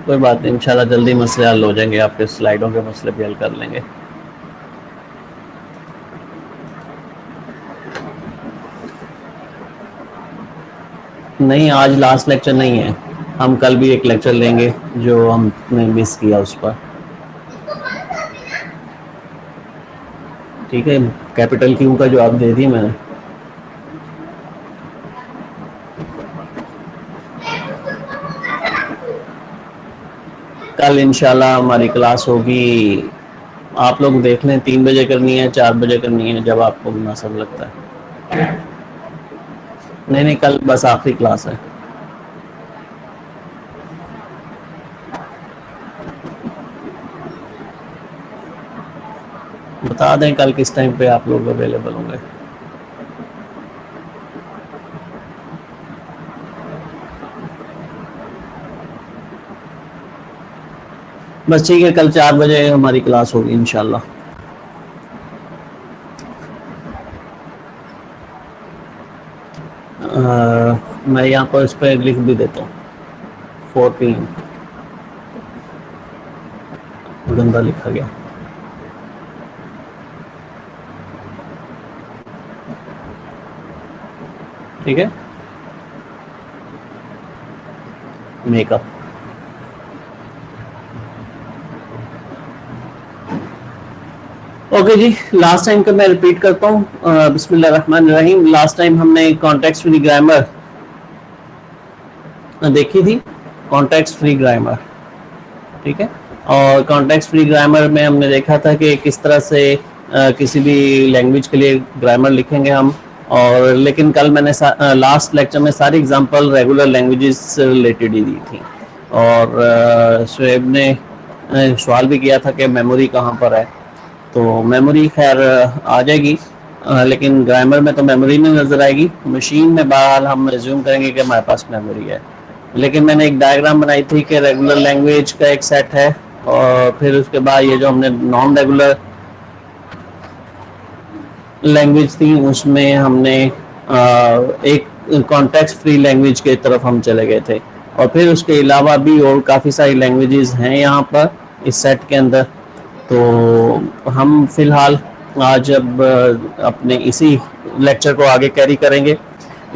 कोई बात नहीं, इंशाल्लाह जल्दी मसले हल हो जाएंगे, आपके स्लाइडों के मसले भी हल कर लेंगे। नहीं, आज लास्ट लेक्चर नहीं है, हम कल भी एक लेक्चर लेंगे जो हमने मिस किया उस पर। ठीक है, कैपिटल क्यू का जवाब दे दी मैंने। कल इंशाल्लाह हमारी क्लास होगी, आप लोग देख लें 3 बजे करनी है 4 बजे करनी है, जब आपको मुनासिब लगता है। नहीं नहीं, कल बस आखिरी क्लास है। बता दें कल किस टाइम पे आप लोग अवेलेबल होंगे। बस ठीक है, कल 4 बजे हमारी क्लास होगी इंशाल्लाह। मैं यहाँ पर इस पर लिख भी देता हूँ 4 PM, गंदा लिखा गया। ठीक है, मेकअप। ओके जी, लास्ट टाइम का मैं रिपीट करता हूँ। बिस्मिल्लाहिर्रहमानिर्रहीम। लास्ट टाइम हमने कॉन्टेक्स्ट फ्री ग्रामर देखी थी, कॉन्टेक्स्ट फ्री ग्रामर। ठीक है, और कॉन्टेक्स्ट फ्री ग्रामर में हमने देखा था कि किस तरह से किसी भी लैंग्वेज के लिए ग्रामर लिखेंगे हम। और लेकिन कल मैंने लास्ट लेक्चर में सारी एग्जांपल रेगुलर लैंग्वेजेस से रिलेटेड ही दी थी। और शुएब ने सवाल भी किया था कि मेमोरी कहाँ पर है, तो मेमोरी खैर आ जाएगी, लेकिन ग्रामर में तो मेमोरी नहीं नज़र आएगी। मशीन में बहरहाल हम रिज्यूम करेंगे कि हमारे पास मेमोरी है। लेकिन मैंने एक डायग्राम बनाई थी कि रेगुलर लैंग्वेज का एक सेट है, और फिर उसके बाद ये जो हमने नॉन रेगुलर लैंग्वेज थी उसमें हमने एक कॉन्टेक्स्ट फ्री लैंग्वेज की तरफ हम चले गए थे। और फिर उसके अलावा भी और काफ़ी सारी लैंग्वेजेस हैं यहाँ पर इस सेट के अंदर। तो हम फिलहाल आज अब अपने इसी लेक्चर को आगे कैरी करेंगे।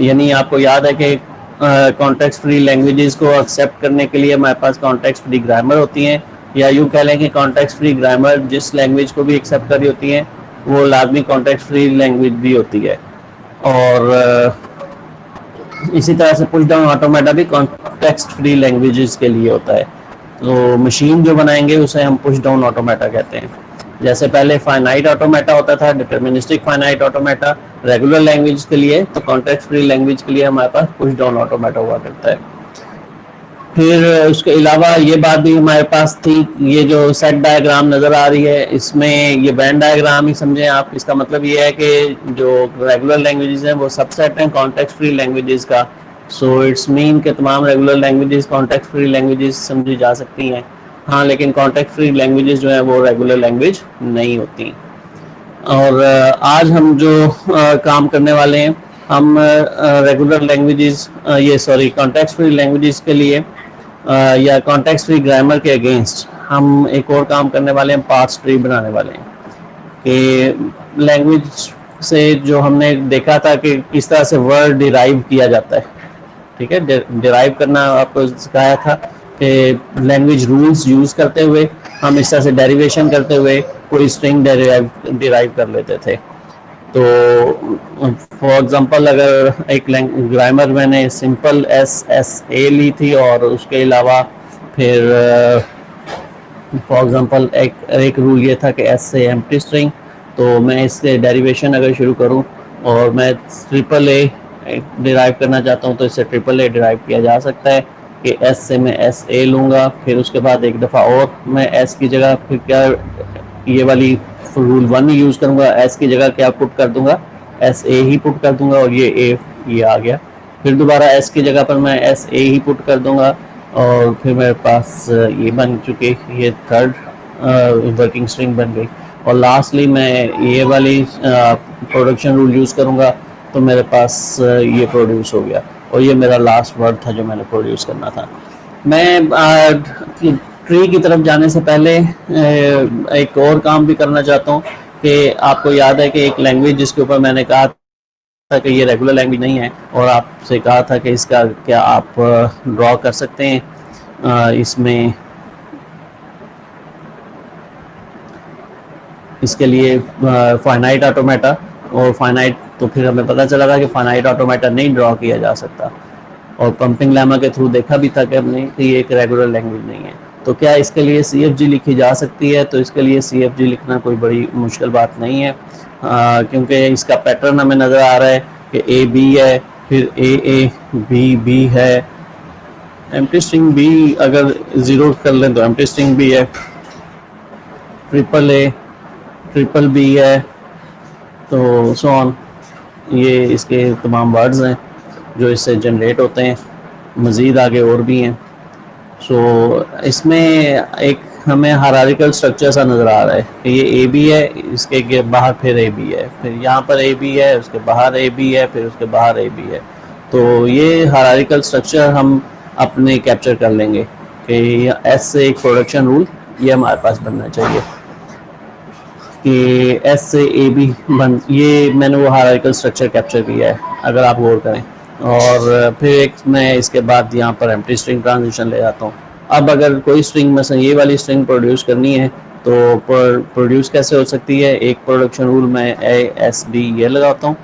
यानी आपको याद है कि कॉन्टेक्स्ट फ्री लैंग्वेजेस को एक्सेप्ट करने के लिए हमारे पास कॉन्टेक्स्ट फ्री ग्रामर होती हैं, या यूँ कह लें कि कॉन्टेक्स्ट फ्री ग्रामर जिस लैंग्वेज को भी एक्सेप्ट कर रही होती हैं वो लाजमी कॉन्टेक्स्ट फ्री लैंग्वेज भी होती है। और इसी तरह से पुश डाउन ऑटोमेटा भी कॉन्टेक्स्ट फ्री लैंग्वेजेस के लिए होता है। तो मशीन जो बनाएंगे उसे हम पुश डाउन ऑटोमेटा कहते हैं। जैसे पहले फाइनाइट ऑटोमेटा होता था, deterministic finite automata regular language के लिए, तो कॉन्टेक्स्ट फ्री लैंग्वेज के लिए हमारे पास पुश डाउन ऑटोमेटा हुआ करता है। फिर उसके अलावा ये बात भी हमारे पास थी, ये जो सेट डायग्राम नज़र आ रही है इसमें ये वेन डायग्राम ही समझें आप। इसका मतलब ये है कि जो रेगुलर लैंग्वेजेस हैं वो सबसेट हैं कॉन्टेक्स्ट फ्री लैंग्वेजेस का। सो इट्स मीन के तमाम regular languages context free languages समझी जा सकती हैं। हाँ, लेकिन कॉन्टेक्स्ट फ्री लैंग्वेजेस जो है वो रेगुलर लैंग्वेज नहीं होती। और आज हम जो काम करने वाले हैं, हम regular languages context free languages के लिए या कॉन्टेक्स्ट फ्री ग्रामर के अगेंस्ट हम एक और काम करने वाले हैं, पार्स ट्री बनाने वाले हैं। कि लैंग्वेज से जो हमने देखा था कि किस तरह से वर्ड डिराइव किया जाता है। ठीक है, डिराइव करना आपको सिखाया था कि लैंग्वेज रूल्स यूज़ करते हुए हम इस तरह से डेरिवेशन करते हुए कोई स्ट्रिंग डिराइव कर लेते थे। तो फॉर एग्जांपल अगर एक ग्रामर मैंने सिंपल SSA ली थी और उसके अलावा फिर फॉर एग्जांपल एक रूल ये था कि S से एम्प्टी स्ट्रिंग, तो मैं इससे डेरिवेशन अगर शुरू करूं और मैं AAA डिराइव करना चाहता हूं तो इससे AAA डिराइव किया जा सकता है कि S से मैं SA लूँगा, फिर उसके बाद एक दफ़ा और मैं S की जगह फिर क्या ये वाली रूल 1 यूज़ करूँगा, S की जगह क्या पुट कर दूँगा, SA ही पुट कर दूँगा और ये आ गया। फिर दोबारा S की जगह पर मैं SA ही पुट कर दूँगा और फिर मेरे पास ये बन चुके, ये थर्ड वर्किंग स्ट्रिंग बन गई। और लास्टली मैं ये वाली प्रोडक्शन रूल यूज़ करूँगा तो मेरे पास ये प्रोड्यूस हो गया और ये मेरा लास्ट वर्ड था जो मैंने प्रोड्यूस करना था। मैं ट्री की तरफ जाने से पहले एक और काम भी करना चाहता हूँ कि आपको याद है कि एक लैंग्वेज जिसके ऊपर मैंने कहा था कि ये रेगुलर लैंग्वेज नहीं है और आपसे कहा था कि इसका क्या आप ड्रॉ कर सकते हैं इसमें इसके लिए फाइनाइट ऑटोमेटा, और फाइनाइट तो फिर हमें पता चला था कि फाइनाइट ऑटोमेटा नहीं ड्रॉ किया जा सकता, और पंपिंग लेमा के थ्रू देखा भी था कि हमने कि ये एक रेगुलर लैंग्वेज नहीं है। तो क्या इसके लिए CFG लिखी जा सकती है? तो इसके लिए CFG लिखना कोई बड़ी मुश्किल बात नहीं है, क्योंकि इसका पैटर्न हमें नज़र आ रहा है कि AB है, फिर AA B है, एम्प्टी स्ट्रिंग B अगर ज़ीरो कर लें तो एम्प्टी स्ट्रिंग B है, A B है, तो सो ऑन। ये इसके तमाम वर्ड्स हैं जो इससे जनरेट होते हैं, मज़ीद आगे और भी हैं। सो इसमें एक हमें हायरार्किकल स्ट्रक्चर सा नज़र आ रहा है कि ये AB है, इसके बाहर फिर AB है, फिर यहाँ पर AB है, उसके बाहर AB है, फिर उसके बाहर AB है। तो ये हायरार्किकल स्ट्रक्चर हम अपने कैप्चर कर लेंगे कि S से एक प्रोडक्शन रूल ये हमारे पास बनना चाहिए कि S से AB बन, ये मैंने वो हायरार्किकल स्ट्रक्चर कैप्चर किया है अगर आप गौर करें। और फिर एक मैं इसके बाद यहाँ पर एम्प्टी स्ट्रिंग ट्रांजिशन ले जाता हूँ। अब अगर कोई स्ट्रिंग मसलन ये वाली स्ट्रिंग प्रोड्यूस करनी है तो प्रोड्यूस कैसे हो सकती है? एक प्रोडक्शन रूल मैं ASB ये लगाता हूँ,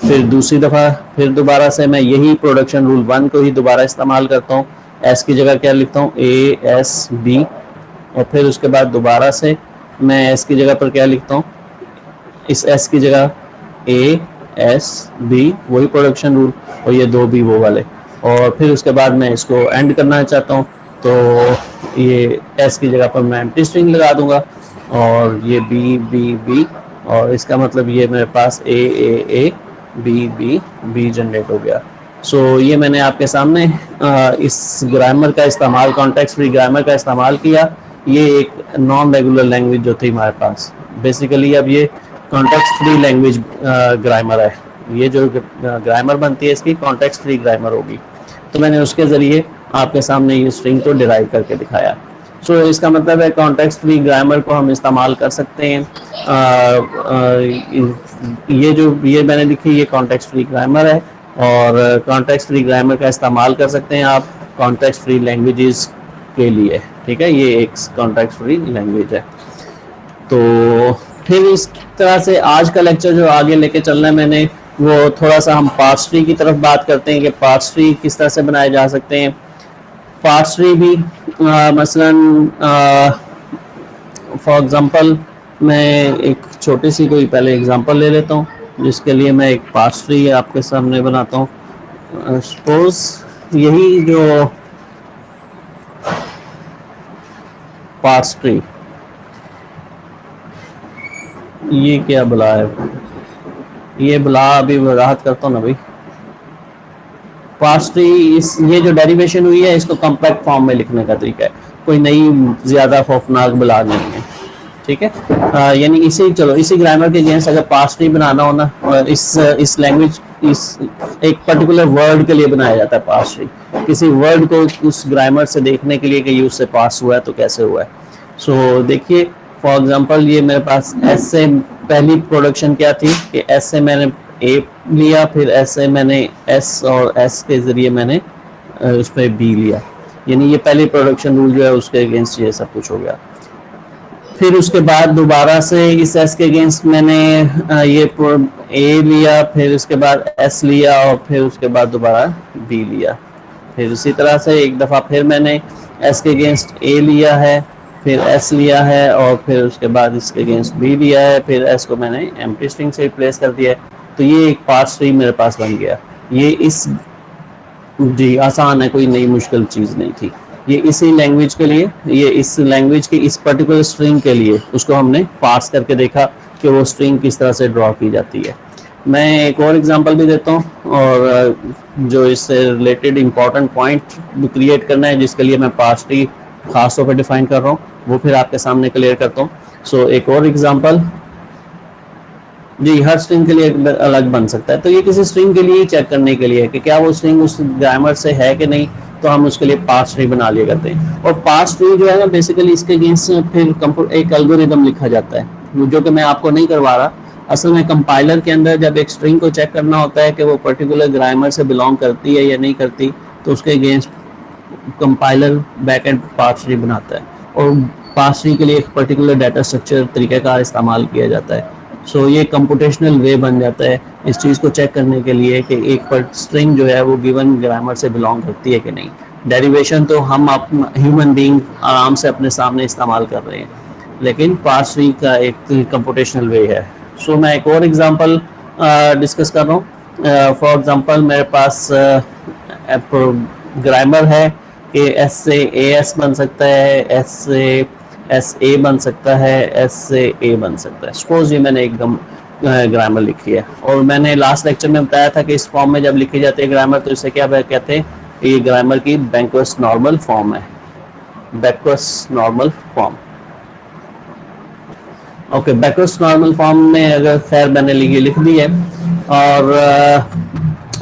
फिर दूसरी दफ़ा फिर दोबारा से मैं यही प्रोडक्शन रूल 1 को ही दोबारा इस्तेमाल करता हूँ। S की जगह क्या लिखता हूँ? ASB, और फिर उसके बाद दोबारा से मैं S की जगह पर क्या लिखता हूँ? इस S की जगह ASB, वही प्रोडक्शन रूल, और ये 2B वो वाले, और फिर उसके बाद मैं इसको एंड करना चाहता हूँ तो ये S की जगह पर मैं एम्प्टी स्ट्रिंग लगा दूंगा, और ये B और इसका मतलब ये मेरे पास B जनरेट हो गया। सो ये मैंने आपके सामने इस ग्रामर का इस्तेमाल, कॉन्टेक्स्ट फ्री ग्रामर का इस्तेमाल किया। ये एक नॉन रेगुलर लैंग्वेज जो थी हमारे पास, बेसिकली अब ये कॉन्टेक्स्ट फ्री लैंग्वेज ग्रामर है। ये जो ग्रामर बनती है इसकी कॉन्टेक्स्ट फ्री ग्रामर होगी। तो मैंने उसके ज़रिए आपके सामने ये स्ट्रिंग को डिराइव करके दिखाया। सो इसका मतलब है कॉन्टेक्स्ट फ्री ग्रामर को हम इस्तेमाल कर सकते हैं। ये मैंने लिखी ये कॉन्टेक्स्ट फ्री ग्रामर है, और कॉन्टेक्स्ट फ्री ग्रामर का इस्तेमाल कर सकते हैं आप कॉन्टेक्स्ट फ्री लैंग्वेजेस के लिए। ठीक है, ये एक कॉन्टेक्स्ट फ्री लैंग्वेज है। तो फिर इस तरह से आज का लेक्चर जो आगे लेके चलना है मैंने, वो थोड़ा सा हम पार्स ट्री की तरफ बात करते हैं कि पार्स ट्री किस तरह से बनाए जा सकते हैं। पार्स ट्री भी मसलन फॉर एग्जांपल मैं एक छोटी सी कोई पहले एग्जांपल ले लेता हूँ जिसके लिए मैं एक पार्स ट्री आपके सामने बनाता हूँ। सपोज यही जो पार्स ट्री, ये क्या बुला है, ये बुला अभी वजाहत करता हूँ ना भाई। पार्स ट्री ये जो डेरिवेशन हुई है इसको कॉम्पैक्ट फॉर्म में लिखने का तरीका है, कोई नई ज़्यादा खौफनाक बुला नहीं है। ठीक है, यानी इसी ग्रामर के अगेंस्ट अगर पार्स ट्री बनाना हो ना, और इस लैंग्वेज इस एक पर्टिकुलर वर्ड के लिए बनाया जाता है पार्स ट्री, किसी वर्ड को उस ग्रामर से देखने के लिए कि ये उससे पास हुआ है तो कैसे हुआ है। सो देखिए फॉर एग्जांपल ये मेरे पास एस से पहली प्रोडक्शन क्या थी कि एस से मैंने ए लिया, फिर एस से मैंने एस और एस के ज़रिए मैंने उस पर बी लिया, यानी ये पहली प्रोडक्शन रूल जो है उसके अगेंस्ट ये सब कुछ हो गया। फिर उसके बाद दोबारा से इस एस के अगेंस्ट मैंने ये ए लिया, फिर उसके बाद एस लिया, और फिर उसके बाद दोबारा बी लिया। फिर उसी तरह से एक दफ़ा फिर मैंने एस के अगेंस्ट ए लिया है, फिर एस लिया है, और फिर उसके बाद इसके अगेंस्ट बी लिया है, फिर एस को मैंने एम्प्टी स्ट्रिंग से रिप्लेस कर दिया है। तो ये एक पार्स ट्री मेरे पास बन गया। ये जी आसान है, कोई नई मुश्किल चीज़ नहीं थी। ये इसी लैंग्वेज के लिए, ये इस लैंग्वेज की इस पर्टिकुलर स्ट्रिंग के लिए उसको हमने पार्स करके देखा कि वो स्ट्रिंग किस तरह से ड्रॉ की जाती है। मैं एक और एग्जांपल भी देता हूँ, और जो इससे रिलेटेड इंपॉर्टेंट पॉइंट क्रिएट करना है जिसके लिए मैं पार्स ट्री खास तौर पर डिफाइन कर रहा हूँ वो फिर आपके सामने क्लियर करता हूँ। सो एक और एग्जांपल जी, हर स्ट्रिंग के लिए अलग बन सकता है। तो ये किसी स्ट्रिंग के लिए ही चेक करने के लिए है कि क्या वो स्ट्रिंग उस ग्रामर से है कि नहीं, तो हम उसके लिए पार्स ट्री बना लिया करते हैं। और पार्स ट्री जो है ना बेसिकली इसके अगेंस्ट फिर एक एल्गोरिदम लिखा जाता है जो कि मैं आपको नहीं करवा रहा। असल में कंपाइलर के अंदर जब एक स्ट्रिंग को चेक करना होता है कि वो पर्टिकुलर ग्रामर से बिलोंग करती है या नहीं करती, तो उसके against compiler back end parse tree बनाता है और पार्स ट्री के लिए एक पर्टिकुलर डाटा स्ट्रक्चर तरीक़ाकार इस्तेमाल किया जाता है। सो ये कंप्यूटेशनल वे बन जाता है इस चीज़ को चेक करने के लिए कि एक पर स्ट्रिंग जो है वो गिवन ग्रामर से बिलोंग करती है कि नहीं। डेरिवेशन तो हम ह्यूमन बीइंग आराम से अपने सामने इस्तेमाल कर रहे हैं, लेकिन पार्स ट्री का एक कंप्यूटेशनल वे है। सो मैं एक और एग्जांपल डिस्कस कर रहा हूँ। फॉर एग्जांपल मेरे पास ग्रामर है कि एस से ए एस बन सकता है, एस से एस ए बन सकता है, एस से ए बन सकता है। सपोज ये मैंने एकदम ग्रामर लिखी है और मैंने लास्ट लेक्चर में बताया था कि इस फॉर्म में जब लिखी जाती है ग्रामर तो इसे क्या कहते हैं, ये ग्रामर की बैकवर्ड्स नॉर्मल फॉर्म है, backwards normal form. Okay, backwards normal form में अगर खैर मैंने लिख दी है। और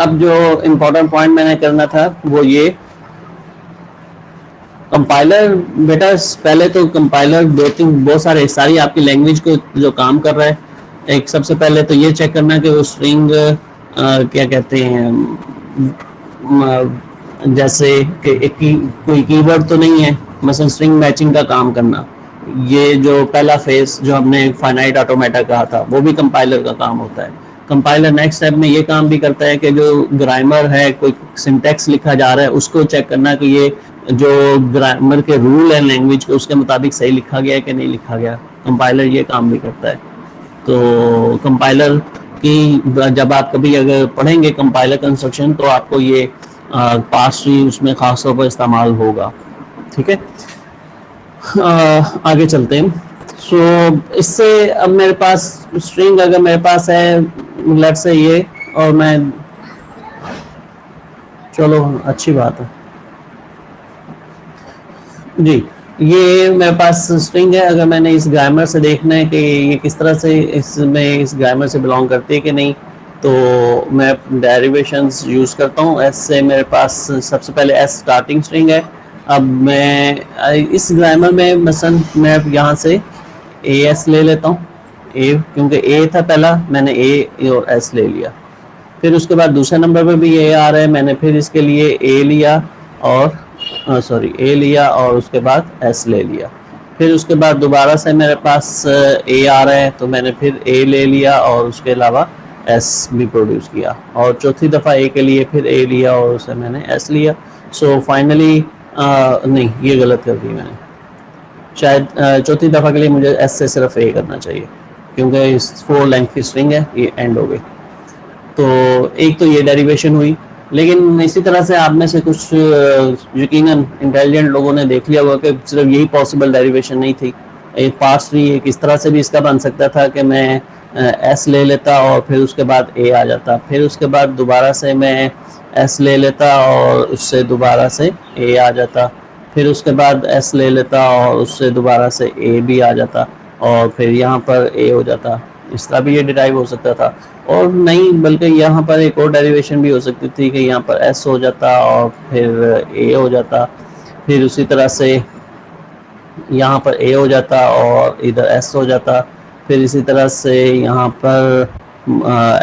अब जो इम्पोर्टेंट पॉइंट मैंने करना था वो ये कंपाइलर। बेटा पहले तो कंपाइलर बहुत सारे सारी आपकी लैंग्वेज को जो काम कर रहा है, एक सबसे पहले तो ये चेक करना कि वो स्ट्रिंग क्या कहते हैं, जैसे कि कोई कीवर्ड तो नहीं है, मसलन स्ट्रिंग मैचिंग का काम करना। ये जो पहला फेस जो हमने फाइनाइट ऑटोमेटा कहा था वो भी कंपाइलर का काम होता है। कंपाइलर नेक्स्ट स्टेप में ये काम भी करता है कि जो ग्रामर है, कोई सिंटैक्स लिखा जा रहा है उसको चेक करना कि ये जो ग्रामर के रूल है लैंग्वेज के उसके मुताबिक सही लिखा गया है कि नहीं लिखा गया। कंपाइलर ये काम भी करता है। तो कंपाइलर की जब आप कभी अगर पढ़ेंगे कंपाइलर कंस्ट्रक्शन तो आपको ये पार्स ट्री उसमें खास तौर पर इस्तेमाल होगा। ठीक है, आगे चलते हैं। सो इससे अब मेरे पास स्ट्रिंग अगर मेरे पास है लेट से ये, और मैं चलो अच्छी बात है जी, ये मेरे पास स्ट्रिंग है। अगर मैंने इस ग्रामर से देखना है कि ये किस तरह से इसमें इस ग्रामर से बिलोंग करती है कि नहीं, तो मैं डेरिवेशंस यूज़ करता हूँ। एस से मेरे पास सबसे पहले एस स्टार्टिंग स्ट्रिंग है। अब मैं इस ग्रामर में मसलन मैं यहाँ से ए एस ले लेता हूँ, ए क्योंकि ए था पहला, मैंने ए और एस ले लिया। फिर उसके बाद दूसरे नंबर पर भी ए आ रहा है, मैंने फिर इसके लिए ए लिया और ए लिया और उसके बाद एस ले लिया। फिर उसके बाद दोबारा से मेरे पास ए आ रहा है तो मैंने फिर ए ले लिया और उसके अलावा एस भी प्रोड्यूस किया, और चौथी दफ़ा ए के लिए फिर ए लिया और उसे मैंने एस लिया। सो फाइनली नहीं, ये गलत कर दी मैंने, शायद चौथी दफ़ा के लिए मुझे एस से सिर्फ ए करना चाहिए क्योंकि इस 4 लेंथ की स्ट्रिंग है, ये एंड हो गई। तो एक तो ये डेरिवेशन हुई, लेकिन इसी तरह से आप में से कुछ यकीनन इंटेलिजेंट लोगों ने देख लिया होगा कि सिर्फ यही पॉसिबल डेरिवेशन नहीं थी। एक पार्स ट्री एक इस तरह से भी इसका बन सकता था कि मैं एस ले लेता और फिर उसके बाद ए आ जाता, फिर उसके बाद दोबारा से मैं एस ले लेता और उससे दोबारा से ए आ जाता, फिर उसके बाद एस ले लेता और उससे दोबारा से ए भी आ जाता और फिर यहाँ पर ए हो जाता। इस तरह भी ये डिराइव हो सकता था। और नहीं, बल्कि यहाँ पर एक और डेरिवेशन भी हो सकती थी कि यहाँ पर एस हो जाता और फिर ए हो जाता, फिर उसी तरह से यहाँ पर ए हो जाता और इधर एस हो जाता, फिर इसी तरह से यहाँ पर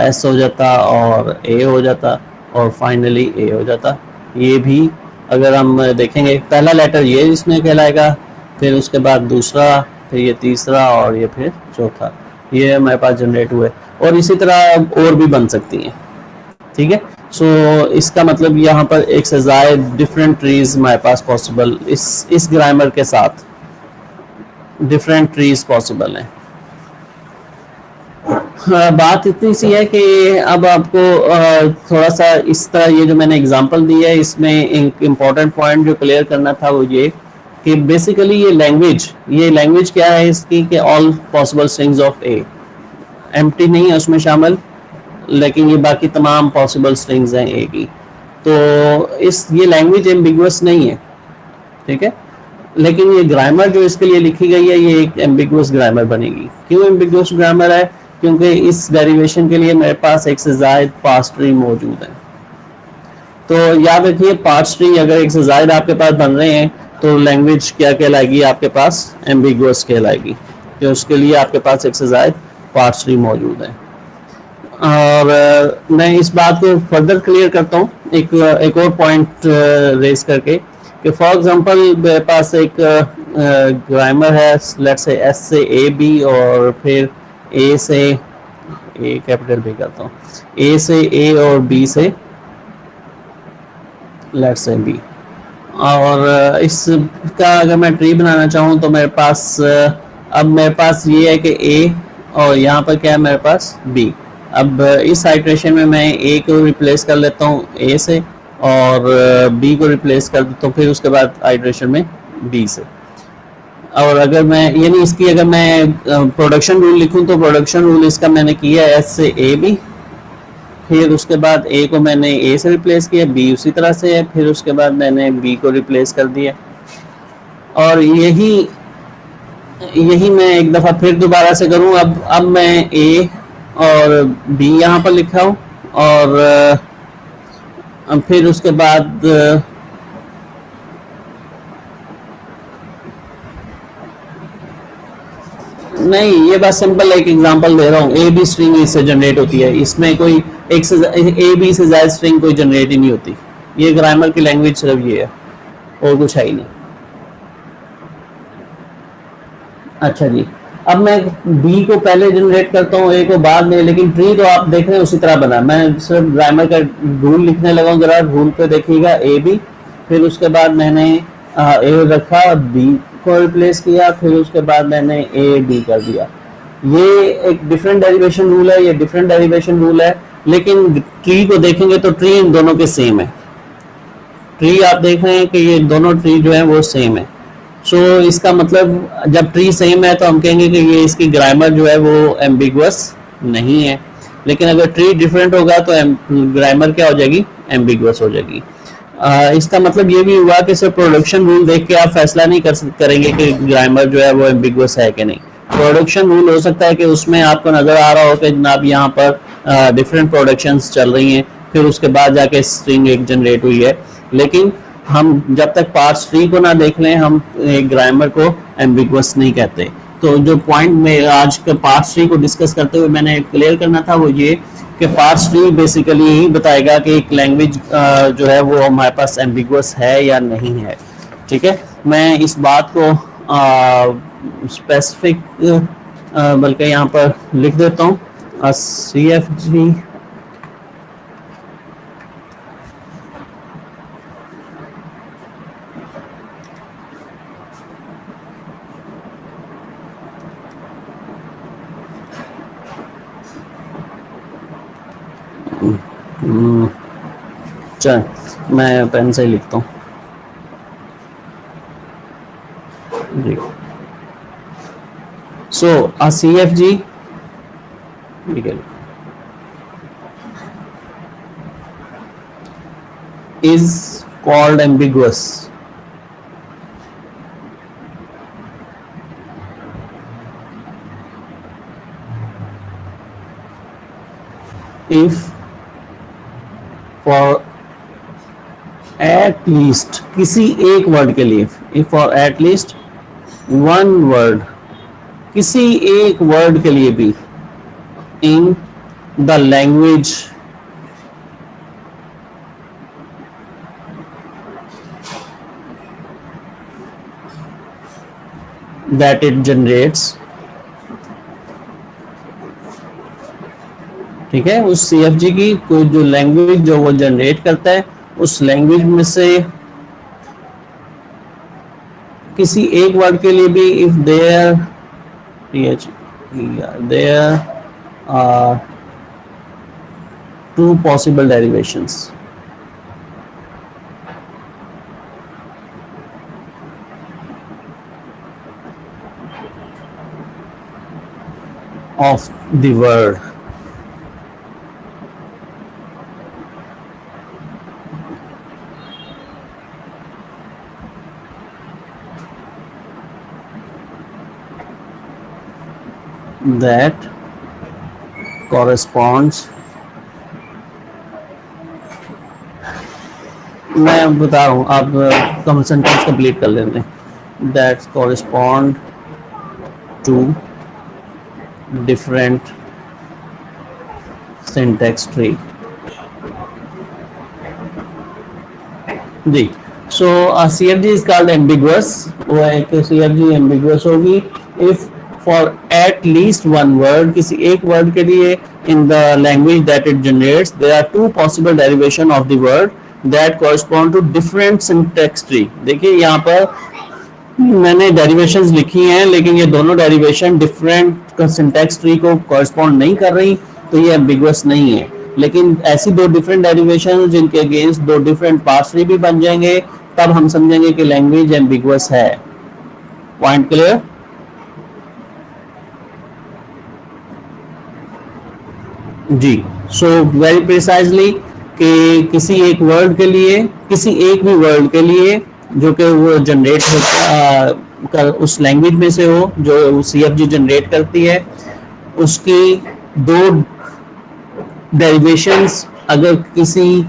एस हो जाता और ए हो जाता और फाइनली ए हो जाता। ये भी अगर हम देखेंगे पहला लेटर ये इसमें कहलाएगा, फिर उसके बाद दूसरा, फिर ये तीसरा और ये फिर चौथा, ये हमारे पास जनरेट हुए। और इसी तरह और भी बन सकती हैं। ठीक है, सो इसका मतलब यहाँ पर एक से ज़्यादा डिफरेंट ट्रीज हमारे पास पॉसिबल, इस ग्रामर के साथ डिफरेंट ट्रीज पॉसिबल हैं। बात इतनी सी है कि अब आपको थोड़ा सा इस तरह ये जो मैंने एग्जांपल दी है इसमें एक इम्पॉर्टेंट पॉइंट जो क्लियर करना था वो ये कि बेसिकली ये लैंग्वेज क्या है इसकी कि all possible strings of A, empty नहीं है उसमें शामिल, लेकिन ये बाकी तमाम पॉसिबल स्ट्रिंग्स हैं ए की। तो ये लैंग्वेज एम्बिगुअस नहीं है, ठीक है, लेकिन ये ग्रामर जो इसके लिए लिखी गई है ये एक एम्बिगुअस ग्रामर बनेगी। क्यों एम्बिगुअस ग्रामर है? क्योंकि इस डेरिवेशन के लिए मेरे पास एक से ज़ायद पार्स ट्री मौजूद है। तो याद रखिए पार्ट्स ट्री अगर एक से ज्यादा आपके पास बन रहे हैं तो लैंग्वेज क्या कहलाएगी आपके पास, एम्बिगुअस कहलाएगी, तो उसके लिए आपके पास एक से ज्यादा पार्ट्स ट्री मौजूद है। और मैं इस बात को फर्दर क्लियर करता हूँ एक और पॉइंट रेज करके कि फॉर एग्जांपल मेरे पास एक ग्रामर है, लेट्स से एस से ए बी और फिर ए से ए कैपिटल बी करता हूँ, ए से ए और बी से लेट्स से बी। और इसका अगर मैं ट्री बनाना चाहूँ तो मेरे पास अब मेरे पास ये है कि ए और यहाँ पर क्या है मेरे पास बी। अब इस आइट्रेशन में मैं ए को रिप्लेस कर लेता हूँ ए से और बी को रिप्लेस कर देता हूँ फिर उसके बाद आइट्रेशन में बी से। और अगर मैं यानी इसकी अगर मैं प्रोडक्शन रूल लिखूं तो प्रोडक्शन रूल इसका मैंने किया है एस से ए बी, फिर उसके बाद ए को मैंने ए से रिप्लेस किया, बी उसी तरह से है, फिर उसके बाद मैंने बी को रिप्लेस कर दिया। और यही यही मैं एक दफ़ा फिर दोबारा से करूं। अब मैं ए और बी यहाँ पर लिखा हूँ और फिर उसके बाद नहीं, ये बस सिंपल एक एग्जांपल दे रहा हूँ। ए बी स्ट्रिंग इससे जनरेट होती है, इसमें कोई एक से ए बी से ज्यादा स्ट्रिंग कोई जनरेट ही नहीं होती। ये ग्रामर की लैंग्वेज सिर्फ ये है और कुछ है ही नहीं। अच्छा जी, अब मैं बी को पहले जनरेट करता हूँ, ए को बाद में, लेकिन ट्री तो आप देख रहे हैं उसी तरह बना। मैं सिर्फ ग्रामर का रूल लिखने लगा हूँ, जरा रूल पे देखिएगा ए बी, फिर उसके बाद मैंने ए रखा और बी को रिप्लेस किया, फिर उसके बाद मैंने ए बी कर दिया। ये एक डिफरेंट डेरिवेशन रूल है, ये डिफरेंट डेरिवेशन रूल है, लेकिन ट्री को देखेंगे तो ट्री इन दोनों के सेम है। ट्री आप देख रहे हैं कि ये दोनों ट्री जो है वो सेम है। सो इसका मतलब जब ट्री सेम है तो हम कहेंगे कि ये इसकी ग्रामर जो है वो एम्बिगुअस नहीं है, लेकिन अगर ट्री डिफरेंट होगा तो ग्रामर क्या हो जाएगी, एम्बिगुअस हो जाएगी। इसका मतलब ये भी हुआ कि सिर्फ प्रोडक्शन रूल देख के आप फैसला नहीं करेंगे कि ग्रामर जो है वो एम्बिगुअस है कि नहीं। प्रोडक्शन रूल हो सकता है कि उसमें आपको नजर आ रहा हो कि जनाब यहाँ पर डिफरेंट प्रोडक्शंस चल रही हैं, फिर उसके बाद जाके स्ट्रिंग एक जनरेट हुई है, लेकिन हम जब तक पार्ट्स ट्री को ना देख लें हम ग्रामर को एम्बिगुअस नहीं कहते। तो जो पॉइंट में आज के पार्ट्स ट्री को डिस्कस करते हुए मैंने क्लियर करना था वो ये कि पार्ट्स ट्री बेसिकली यही बताएगा कि एक लैंग्वेज जो है वो हमारे पास एम्बिगुअस है या नहीं है। ठीक है, मैं इस बात को स्पेसिफिक बल्कि यहाँ पर लिख देता हूँ, CFG चल मैं पेन से ही लिखता हूँ जी। So CFG is called ambiguous if for at least किसी एक वर्ड के लिए, if for at least one word, किसी एक वर्ड के लिए भी in the language that it generates, ठीक है, उस CFG की कोई जो लैंग्वेज जो वो जनरेट करता है उस लैंग्वेज में से किसी एक वर्ड के लिए भी if there are two possible derivations of the word that corresponds मैं बता रहा हूँ, आप कम सेंटेंस कंप्लीट कर लेते हैं। That correspond to different syntax tree. जी, so CFG is called ambiguous. वो एक CFG एम्बिगुअस होगी if for at least one word, किसी एक वर्ड के लिए in the language that it generates there are two possible derivation of the word that correspond to different syntax tree. देखिए यहाँ पर मैंने डेरिवेशंस लिखी हैं, लेकिन ये दोनों डेरिवेशन डिफरेंट सिंटैक्स ट्री को कॉरेस्पॉन्ड नहीं कर रही, तो ये एम्बिगुअस नहीं है। लेकिन ऐसी दो डिफरेंट डेरिवेशन जिनके अगेंस्ट दो डिफरेंट पार्ट्स ट्री भी बन जाएंगे, तब हम समझेंगे कि लैंग्वेज एम्बिगुअस है। Point clear? जी, सो वेरी प्रिसाइजली कि किसी एक वर्ड के लिए, किसी एक भी वर्ड के लिए जो कि वो जनरेट होता उस लैंग्वेज में से हो जो CFG जनरेट करती है, उसकी दो डेरिवेशंस अगर किसी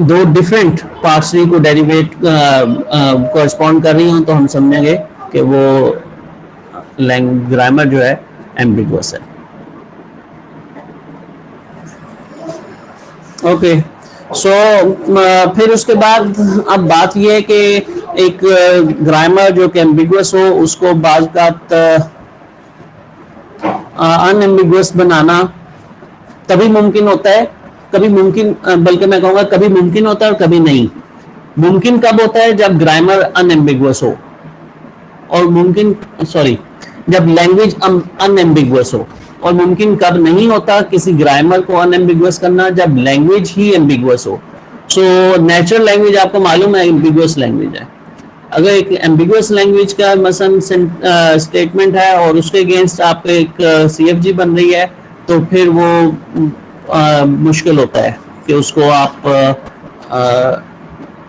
दो डिफरेंट पार्ट्स ट्री को डेरिवेट कॉरेस्पॉन्ड कर रही हो, तो हम समझेंगे कि वो ग्रामर जो है एम्बिगुअस है। ओके, सो फिर उसके बाद अब बात यह है कि एक ग्रामर जो कि एम्बिगुअस हो उसको बाज़ अनएम्बिगुअस बनाना तभी मुमकिन होता है, कभी मुमकिन बल्कि मैं कहूँगा कभी मुमकिन होता है और कभी नहीं। मुमकिन कब होता है? जब ग्रामर अनएम्बिगुअस हो, और मुमकिन सॉरी जब लैंग्वेज अनएम्बिगुअस हो। और मुमकिन कब नहीं होता किसी ग्रामर को अनएम्बिगुअस करना? जब लैंग्वेज ही एम्बिगुअस हो। सो नेचुरल लैंग्वेज आपको मालूम है एम्बिगुअस लैंग्वेज है। अगर एक एम्बिगुअस लैंग्वेज का मसलन स्टेटमेंट है और उसके अगेंस्ट आप एक CFG बन रही है, तो फिर वो मुश्किल होता है कि उसको आप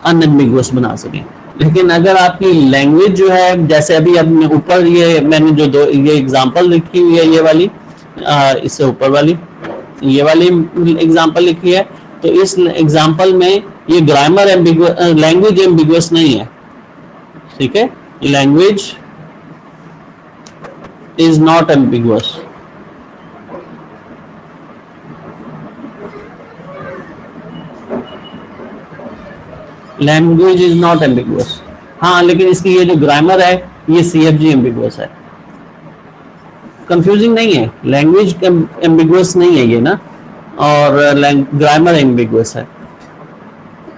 अनएम्बिगुअस बना सकें। लेकिन अगर आपकी लैंग्वेज जो है, जैसे अभी अब ऊपर ये मैंने जो दो ये एग्जांपल लिखी हुई है, ये वाली इससे ऊपर वाली ये वाली एग्जांपल लिखी है, तो इस एग्जांपल में ये ग्रामर एम्बिगुअस, लैंग्वेज एम्बिगुअस नहीं है, ठीक है? Language is not ambiguous. Language is not ambiguous. हाँ, लेकिन इसकी ये जो ग्रामर है ये CFG एम्बिगुअस है। कंफ्यूजिंग नहीं है, लैंग्वेज एम्बिगुअस नहीं है ये ना, और ग्रामर एम्बिगुअस है।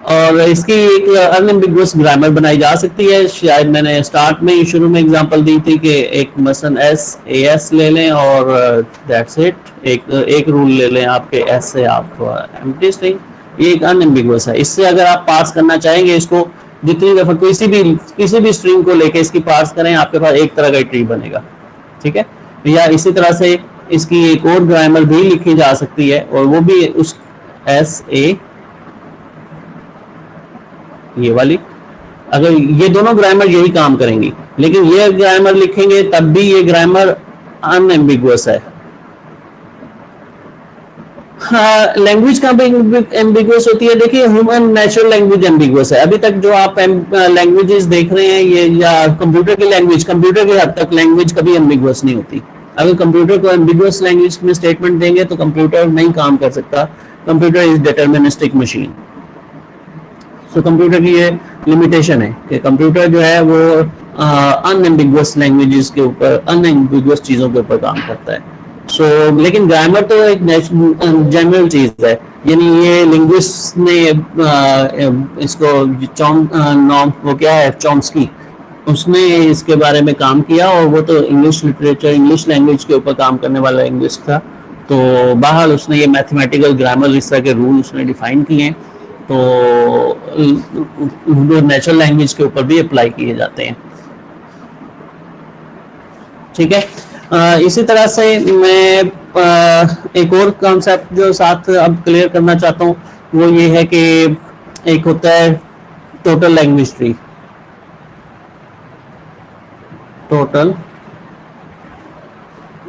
और इसकी एक अनएम्बिगुअस ग्रामर बनाई जा सकती है। शायद मैंने स्टार्ट में ही शुरू में एग्जांपल दी थी कि एक मसलन SAS ले लें और दैट्स इट। एक रूल ले लें आपके S से आप एम्प्टी स्ट्रिंग, ये एक अनएम्बिगुअस है। इससे अगर आप पास करना चाहेंगे इसको, जितनी दफा किसी भी स्ट्रिंग को लेके इसकी पास करें, आपके पास एक तरह का ट्री बनेगा, ठीक है? या इसी तरह से इसकी एक और ग्रामर भी लिखी जा सकती है, और वो भी उस SA ये वाली, अगर ये दोनों ग्रामर यही काम करेंगी, लेकिन ये ग्रामर लिखेंगे तब भी ये ग्रामर अनएम्बिगुअस है। हाँ, लैंग्वेज का भी एम्बिगुअस होती है। देखिए, ह्यूमन नेचुरल लैंग्वेज एम्बिगुअस है। अभी तक जो आप लैंग्वेजेस देख रहे हैं ये, या कंप्यूटर की लैंग्वेज, कंप्यूटर के हद तक लैंग्वेज कभी एम्बिगुअस नहीं होती। अगर कंप्यूटर को एम्बिगुअस लैंग्वेज में स्टेटमेंट देंगे तो कंप्यूटर नहीं काम कर सकता। Computer is deterministic machine. So computer की ये लिमिटेशन है कि कंप्यूटर जो है वो अनएम्बिगुअस लैंग्वेजेस के ऊपर, अनएम्बिगुअस चीज़ों के ऊपर काम करता है। लेकिन ग्रामर तो एक जनरल चीज है, यानी ये लिंग्विस्ट ने इसको वो क्या है, चॉम्स्की, उसने इसके बारे में काम किया, और वो तो इंग्लिश लिटरेचर, इंग्लिश लैंग्वेज के ऊपर काम करने वाला लिंग्विस्ट था। तो बहरहाल उसने ये मैथमेटिकल ग्रामर इस तरह के रूल उसने डिफाइन किए हैं, तो वो नेचुरल लैंग्वेज के ऊपर भी अप्लाई किए जाते हैं, ठीक है? इसी तरह से मैं एक और कॉन्सेप्ट जो साथ अब क्लियर करना चाहता हूँ वो ये है कि एक होता है total language tree. Total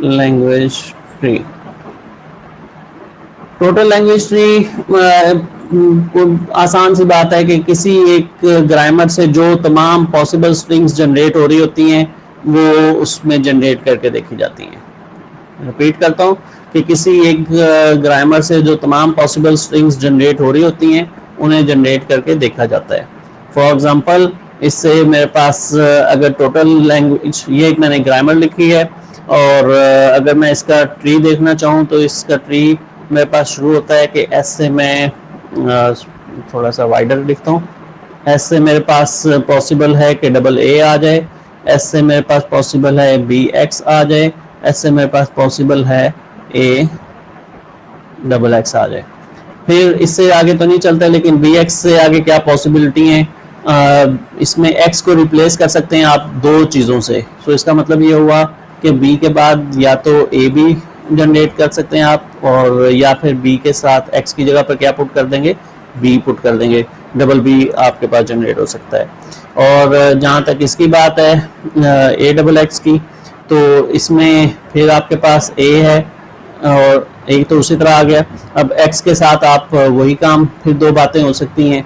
language tree, total language tree आसान सी बात है कि किसी एक ग्रामर से जो तमाम पॉसिबल स्ट्रिंग्स जनरेट हो रही होती हैं वो उसमें जनरेट करके देखी जाती हैं। रिपीट करता हूँ कि किसी एक ग्रामर से जो तमाम पॉसिबल स्ट्रिंग्स जनरेट हो रही होती हैं उन्हें जनरेट करके देखा जाता है। फॉर एग्जांपल इससे मेरे पास अगर टोटल लैंग्वेज, ये एक मैंने ग्रामर लिखी है और अगर मैं इसका ट्री देखना चाहूँ तो इसका ट्री मेरे पास शुरू होता है कि एस से मैं थोड़ा सा वाइडर लिखता हूँ। एस से मेरे पास पॉसिबल है कि डबल ए आ जाए, एस से मेरे पास पॉसिबल है बी एक्स आ जाए, एस से मेरे पास पॉसिबल है ए डबल एक्स आ जाए। फिर इससे आगे तो नहीं चलता, लेकिन बी एक्स से आगे क्या पॉसिबिलिटी है, इसमें एक्स को रिप्लेस कर सकते हैं आप दो चीज़ों से। तो इसका मतलब ये हुआ कि बी के बाद या तो ए बी जनरेट कर सकते हैं आप, और या फिर बी के साथ एक्स की जगह पर क्या पुट कर देंगे, बी पुट कर देंगे, डबल बी आपके पास जनरेट हो सकता है। और जहाँ तक इसकी बात है ए डबल एक्स की, तो इसमें फिर आपके पास ए है और ए तो उसी तरह आ गया। अब एक्स के साथ आप वही काम, फिर दो बातें हो सकती हैं,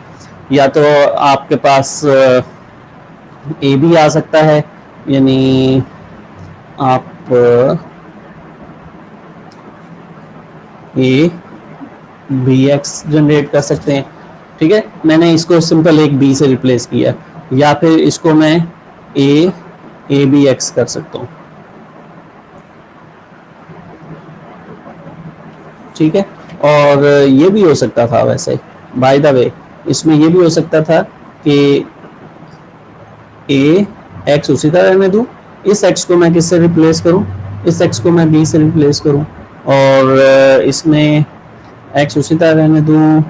या तो आपके पास ए भी आ सकता है, यानी आप ए बी एक्स जनरेट कर सकते हैं। ठीक है, मैंने इसको सिंपल एक बी से रिप्लेस किया, या फिर इसको मैं ए बी एक्स कर सकता हूँ। ठीक है, और ये भी हो सकता था वैसे, बाय द वे इसमें ये भी हो सकता था कि ए एक्स उसी तरह रहने दूं, इस एक्स को मैं किससे रिप्लेस करूं, इस एक्स को मैं बी से रिप्लेस करूं, और इसमें एक्स उसी तरह रहने दूं,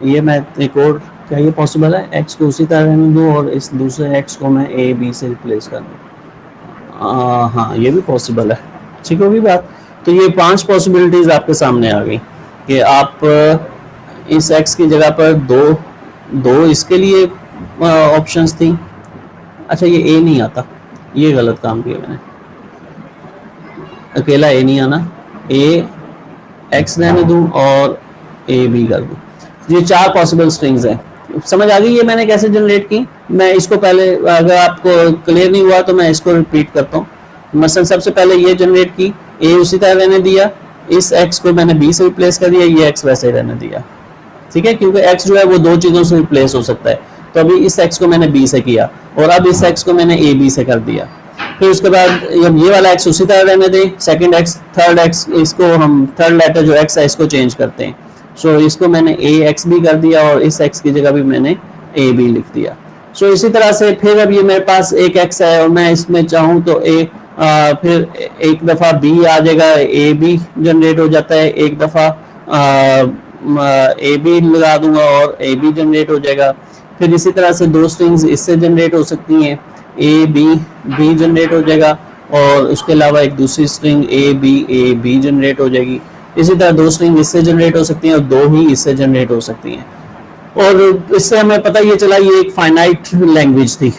ये मैं एक और, क्या ये पॉसिबल है, एक्स को उसी तरह रहने दूं और इस दूसरे एक्स को मैं ए बी से रिप्लेस कर दूं। हाँ, ये भी पॉसिबल है। ठीक होगी बात। तो ये 5 पॉसिबिलिटीज आपके सामने आ गई कि आप इस एक्स की जगह पर दो इसके लिए ऑप्शंस थी। अच्छा, ये ए नहीं आता, ये गलत काम किया मैंने, अकेला ए नहीं आना, ए एक्स रहने दूं और ए बी कर दूं। ये 4 पॉसिबल स्ट्रिंग्स हैं। समझ आ गई ये मैंने कैसे जनरेट की। मैं इसको पहले, अगर आपको क्लियर नहीं हुआ तो मैं इसको रिपीट करता हूँ। मसलन सबसे पहले ये जनरेट की, ए उसी तरह रहने दिया, इस एक्स को मैंने बी से रिप्लेस कर दिया, ये एक्स वैसे ही रहने दिया। ठीक है, क्योंकि एक्स जो है वो दो चीज़ों से रिप्लेस हो सकता है। तो अभी इस एक्स को मैंने बी से किया और अब इस एक्स को मैंने ए बी से कर दिया। फिर उसके बाद ये वाला एक्स उसी तरह रहने दें, सेकंड एक्स, थर्ड एक्स, इसको हम थर्ड लेटर जो एक्स है इसको चेंज करते हैं। सो इसको मैंने ए एक्स भी कर दिया और इस एक्स की जगह भी मैंने ए बी लिख दिया। सो इसी तरह से फिर अब ये मेरे पास एक एक्स है और मैं इसमें चाहूँ तो फिर एक दफ़ा बी आ जाएगा, ए बी जनरेट हो जाता है, एक दफ़ा ए बी लगा दूंगा और ए बी जनरेट हो जाएगा। फिर इसी तरह से दो स्ट्रिंग्स इससे जनरेट हो सकती हैं, ए बी जनरेट हो जाएगा और उसके अलावा एक दूसरी स्ट्रिंग ए बी जनरेट हो जाएगी। इसी तरह दो स्ट्रिंग इससे जनरेट हो सकती हैं और दो ही इससे जनरेट हो सकती हैं। और इससे हमें पता ये चला ये एक फाइनाइट लैंग्वेज थी।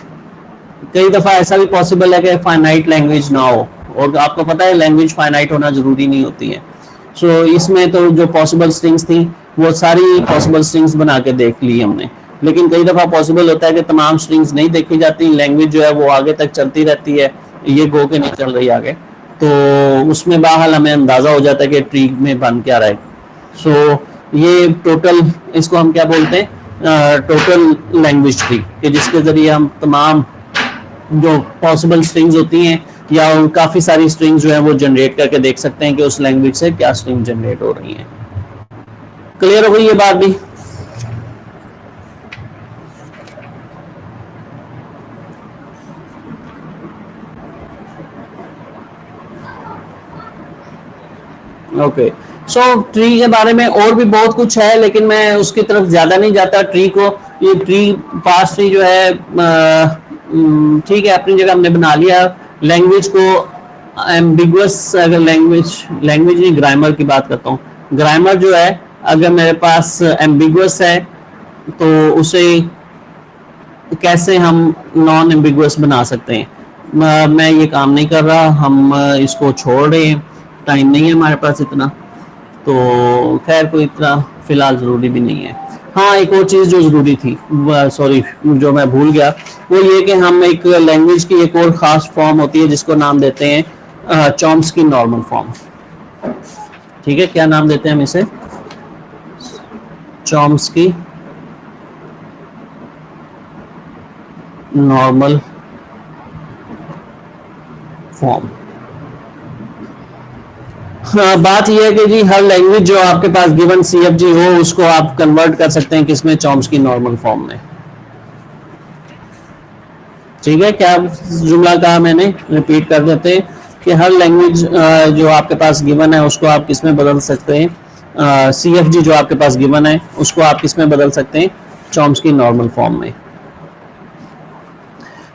कई दफ़ा ऐसा भी पॉसिबल है कि फाइनाइट लैंग्वेज ना हो, और आपको पता है लैंग्वेज फाइनाइट होना ज़रूरी नहीं होती है। सो इसमें तो जो पॉसिबल स्ट्रिंग्स थी वो सारी पॉसिबल स्ट्रिंग्स बना के देख ली हमने, लेकिन कई दफ़ा पॉसिबल होता है कि तमाम स्ट्रिंग्स नहीं देखी जाती, लैंग्वेज जो है वो आगे तक चलती रहती है, ये गो के नहीं चल रही आगे, तो उसमें बहरहाल हमें अंदाज़ा हो जाता है कि ट्री में बन क्या रहा है। सो ये टोटल, इसको हम क्या बोलते हैं, टोटल लैंग्वेज ट्री, कि जिसके ज़रिए हम तमाम जो पॉसिबल स्ट्रिंग्स होती हैं या काफ़ी सारी स्ट्रिंग्स जो है वो जनरेट करके देख सकते हैं कि उस लैंग्वेज से क्या स्ट्रिंग जनरेट हो रही हैं। क्लियर हो गई ये बात भी? ओके, सो ट्री के बारे में और भी बहुत कुछ है, लेकिन मैं उसकी तरफ ज्यादा नहीं जाता। ट्री को, ये ट्री पास ट्री जो है ठीक है, अपनी जगह हमने बना लिया। लैंग्वेज को एम्बिगुअस, अगर लैंग्वेज नहीं, ग्रामर की बात करता हूँ। ग्रामर जो है अगर मेरे पास एम्बिगुअस है तो उसे कैसे हम नॉन एम्बिगुअस बना सकते हैं। मैं ये काम नहीं कर रहा, हम इसको छोड़ रहे हैं, टाइम नहीं है हमारे पास इतना, तो खैर कोई इतना फिलहाल जरूरी भी नहीं है। हाँ, एक और चीज जो जरूरी थी, सॉरी जो मैं भूल गया, वो ये कि हम एक लैंग्वेज की एक और खास फॉर्म होती है जिसको नाम देते हैं चॉम्स्की नॉर्मल फॉर्म। ठीक है, क्या नाम देते हैं हम इसे? Chomsky normal form. हाँ, बात यह है कि जी हर लैंग्वेज जो आपके पास गिवन सीएफजी हो उसको आप कन्वर्ट कर सकते हैं किसमें? चॉम्स्की नॉर्मल फॉर्म में। ठीक है, क्या जुमला कहा मैंने? रिपीट कर देते हैं कि हर लैंग्वेज जो आपके पास गिवन है उसको आप किसमें बदल सकते हैं? सीएफजी जो आपके पास गिवन है उसको आप किसमें बदल सकते हैं? चॉम्स्की नॉर्मल फॉर्म में।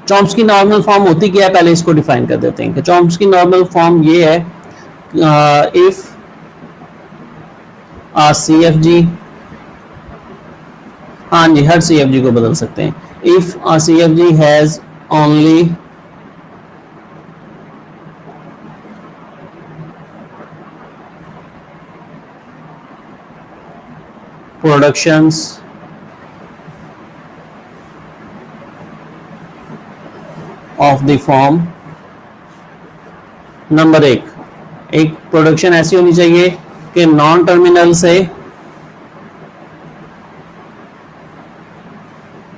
चॉम्स्की नॉर्मल फॉर्म होती क्या है, पहले इसको डिफाइन कर देते हैं कि चॉम्स्की नॉर्मल फॉर्म ये है, इफ सीएफजी, हाँ जी, हर सीएफजी को बदल सकते हैं। If CFG has only productions of the form, number एक प्रोडक्शन ऐसी होनी चाहिए कि नॉन टर्मिनल से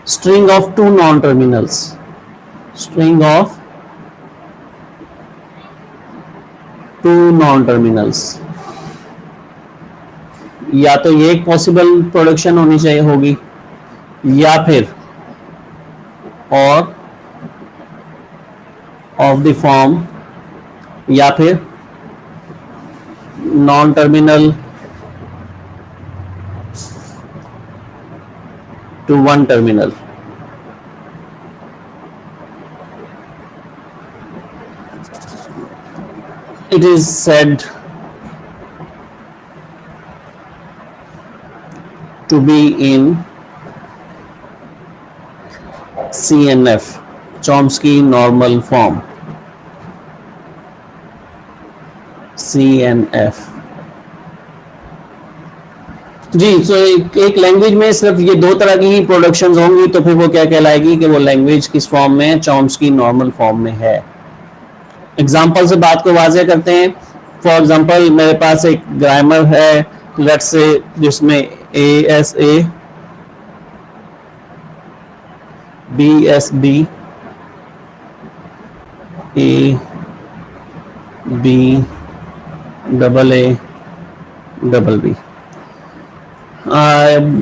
string of two non terminals, string of two non terminals, या तो ये एक पॉसिबल प्रोडक्शन होनी चाहिए होगी, या फिर और ऑफ द फॉर्म, या फिर non terminal to one terminal. It is said to be in CNF, Chomsky normal form, CNF। जी, तो एक लैंग्वेज में सिर्फ ये दो तरह की ही प्रोडक्शंस होंगी, तो फिर वो क्या कहलाएगी कि वो लैंग्वेज किस फॉर्म में है? चॉम्स्की नॉर्मल फॉर्म में है। एग्जाम्पल से बात को वाज़ेह करते हैं। फॉर एग्जाम्पल मेरे पास एक ग्रामर है, लेट्स से, जिसमें ASA, BSB, ABBB।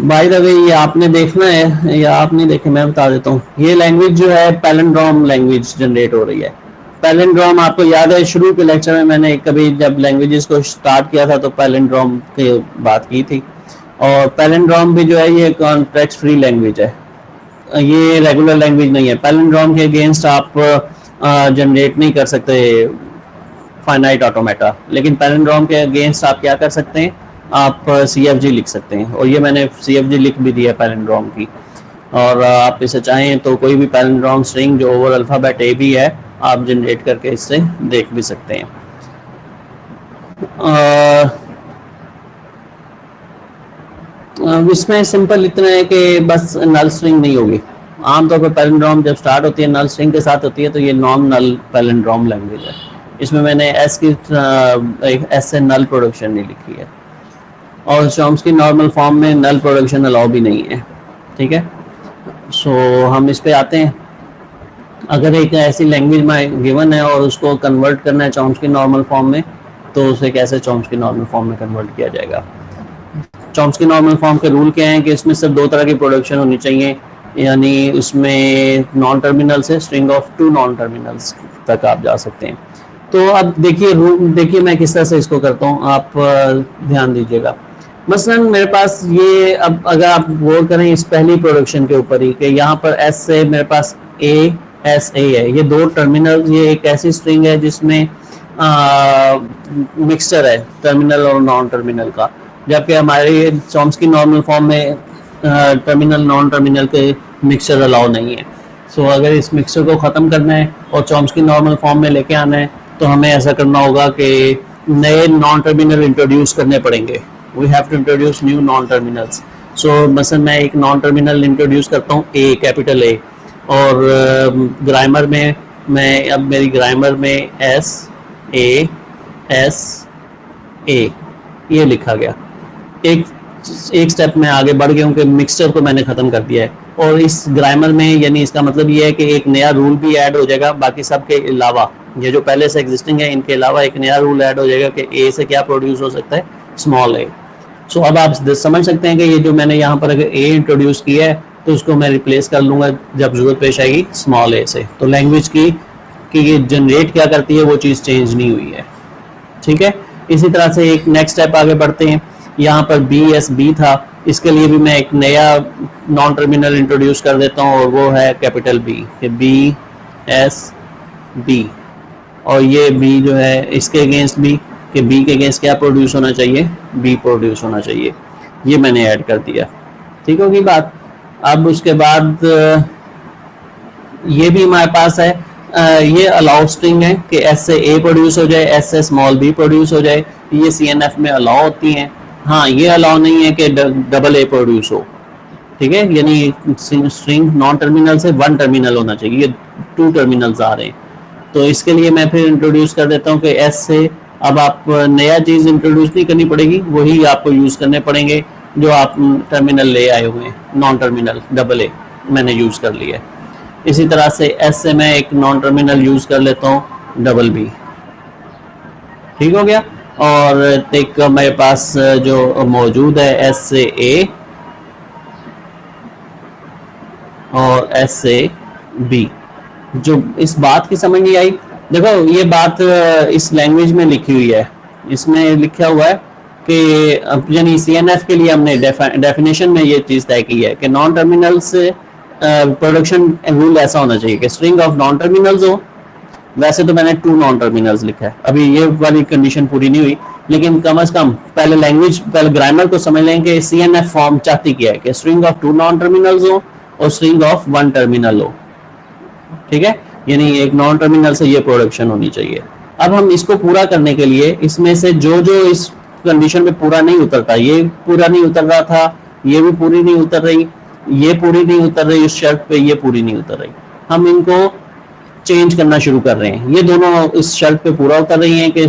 By the way ये आपने देखना है या आप नहीं देखे, मैं बता देता हूँ। ये लैंग्वेज जो है पैलिंड्रोम लैंग्वेज जनरेट हो रही है। पैलिंड्रोम आपको याद है, शुरू के लेक्चर में मैंने कभी जब लैंग्वेजेस को स्टार्ट किया था तो पैलिंड्रोम की बात की थी। और पैलिंड्रोम भी जो है ये कॉन्टेक्स्ट फ्री लैंग्वेज है, ये रेगुलर लैंग्वेज नहीं है। पैलिंड्रोम के अगेंस्ट आप जनरेट नहीं कर सकते फाइनाइट ऑटोमेटा, लेकिन पैलिंड्रोम के अगेंस्ट आप क्या कर सकते हैं? आप CFG लिख सकते हैं, और ये मैंने CFG लिख भी दिया पैलिंड्रोम की। और आप इसे चाहें तो कोई भी पैलिंड्रोम स्ट्रिंग जो ओवर अल्फाबेट A भी है आप जनरेट करके इससे देख भी सकते हैं। इसमें सिंपल इतना है कि बस नल स्ट्रिंग नहीं होगी। आमतौर पर पैलिंड्रोम जब स्टार्ट होती है नल स्ट्रिंग के साथ होती है, तो ये नॉन नल पैलिंड्रोम लैंग्वेज है। इसमें मैंने एस से नल प्रोडक्शन नहीं लिखी है, और चॉम्स्की नॉर्मल फॉर्म में नल प्रोडक्शन अलाउ भी नहीं है। ठीक है, सो हम इस पे आते हैं। अगर एक ऐसी लैंग्वेज में गिवन है और उसको कन्वर्ट करना है चॉम्स्की नॉर्मल फॉर्म में, तो उसे कैसे चॉम्स्की नॉर्मल फॉर्म में कन्वर्ट किया जाएगा? चॉम्स्की नॉर्मल फॉर्म के रूल क्या हैं कि इसमें सिर्फ दो तरह की प्रोडक्शन होनी चाहिए, यानी उसमें नॉन टर्मिनल से string of two non terminals तक आप जा सकते हैं। तो अब देखिए मैं किस तरह से इसको करता हूँ, आप ध्यान दीजिएगा। मसलन मेरे पास ये, अब अगर आप गौर करें इस पहली प्रोडक्शन के ऊपर ही कि यहाँ पर S से मेरे पास ASA है, ये दो टर्मिनल, ये एक ऐसी स्ट्रिंग है जिसमें मिक्सचर है टर्मिनल और नॉन टर्मिनल का, जबकि हमारे चॉम्स्की नॉर्मल फॉर्म में टर्मिनल नॉन टर्मिनल के मिक्सचर अलाउ नहीं है। सो अगर इस मिक्सचर को ख़त्म करना है और चॉम्स्की नॉर्मल फॉर्म में लेके आना है, तो हमें ऐसा करना होगा कि नए नॉन टर्मिनल इंट्रोड्यूस करने पड़ेंगे। We have to introduce new non terminals. So मसलन मैं एक नॉन टर्मिनल इंट्रोड्यूस करता हूँ ए, कैपिटल ए, और ग्रामर में मैं अब मेरी ग्रामर में एस ए ये लिखा गया. एक स्टेप में आगे बढ़ गया हूँ कि मिक्सचर को मैंने खत्म कर दिया है. और इस ग्रामर में यानी इसका मतलब ये है कि एक नया रूल भी ऐड हो जाएगा, बाकी सब के अलावा, ये जो पहले से एग्जिस्टिंग है इनके अलावा एक नया रूल ऐड हो जाएगा कि ए से क्या प्रोड्यूस हो सकता है, स्मॉल ए. सो अब आप समझ सकते हैं कि ये जो मैंने यहाँ पर अगर ए इंट्रोड्यूस किया है तो उसको मैं रिप्लेस कर लूंगा जब जरूरत पेश आएगी स्मॉल ए से. तो लैंग्वेज की कि ये जनरेट क्या करती है वो चीज़ चेंज नहीं हुई है. ठीक है. इसी तरह से एक नेक्स्ट स्टेप आगे बढ़ते हैं. यहाँ पर बी एस बी था, इसके लिए भी मैं एक नया नॉन टर्मिनल इंट्रोड्यूस कर देता हूँ और वो है capital B, B S B. और ये बी जो है इसके अगेंस्ट बी, कि बी के अगेंस्ट क्या प्रोड्यूस होना चाहिए, बी प्रोड्यूस होना चाहिए. ये मैंने ऐड कर दिया. ठीक होगी बात. अब उसके बाद ये भी हमारे पास है, ये अलाउ स्ट्रिंग है कि एस से ए प्रोड्यूस हो जाए, एस से स्मॉल बी प्रोड्यूस हो जाए. ये सी एन एफ में अलाउ होती हैं. हाँ, ये अलाउ नहीं है कि डबल ए प्रोड्यूस हो. ठीक है, यानी स्ट्रिंग नॉन टर्मिनल से वन टर्मिनल होना चाहिए, ये टू टर्मिनल्स आ रहे हैं. तो इसके लिए मैं फिर इंट्रोड्यूस कर देता हूँ कि एस से अब आप नया चीज़ इंट्रोड्यूस नहीं करनी पड़ेगी, वही आपको यूज़ करने पड़ेंगे जो आप टर्मिनल ले आए हुए हैं. नॉन टर्मिनल डबल ए मैंने यूज़ कर लिया है. इसी तरह से एस से मैं एक नॉन टर्मिनल यूज़ कर लेता हूँ डबल बी. ठीक हो गया. और एक मेरे पास जो मौजूद है एस से ए और एस से बी. जो इस बात की समझ नहीं आई, देखो ये बात इस लैंग्वेज में लिखी हुई है, इसमें लिखा हुआ है कि यानी सी एन एफ के लिए हमने डेफिनेशन में ये चीज़ तय की है कि नॉन टर्मिनल से प्रोडक्शन रूल ऐसा होना चाहिए कि स्ट्रिंग ऑफ नॉन टर्मिनल्स हो. वैसे तो मैंने टू नॉन टर्मिनल्स लिखा है, अभी ये वाली कंडीशन पूरी नहीं हुई, लेकिन कम से कम पहले ग्रामर को समझ लें कि सी एन एफ फॉर्म चाहती क्या है कि string of two non terminals हो और स्ट्रिंग ऑफ वन टर्मिनल हो. ठीक है, यानी एक नॉन टर्मिनल से ये प्रोडक्शन होनी चाहिए. अब हम इसको पूरा करने के लिए इसमें से जो जो इस कंडीशन में पूरा नहीं उतरता, ये पूरा नहीं उतर रहा था, ये भी पूरी नहीं उतर रही, ये पूरी नहीं उतर रही इस शर्त पे, ये पूरी नहीं उतर रही, हम इनको चेंज करना शुरू कर रहे हैं. ये दोनों इस शर्त पे पूरा उतर रही हैं कि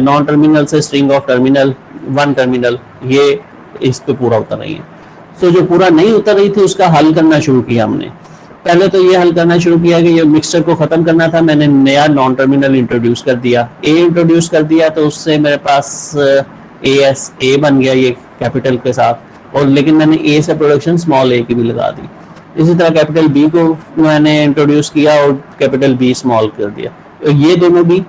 नॉन टर्मिनल से string of terminal one terminal, ये इस पे पूरा उतर रही हैं. तो जो पूरा नहीं उतर रही थी उसका हल करना शुरू किया हमने. पहले तो ये हल करना शुरू किया कि ये मिक्सचर को खत्म करना था. मैंने नया नॉन टर्मिनल इंट्रोड्यूस कर दिया, ए इंट्रोड्यूस कर दिया, तो उससे मेरे पास ए एस ए बन गया ये कैपिटल के साथ. और लेकिन मैंने ए से प्रोडक्शन स्मॉल ए की भी लगा दी. इसी तरह कैपिटल बी को मैंने इंट्रोड्यूस किया और कैपिटल बी स्मॉल कर दिया. तो ये दोनों भी,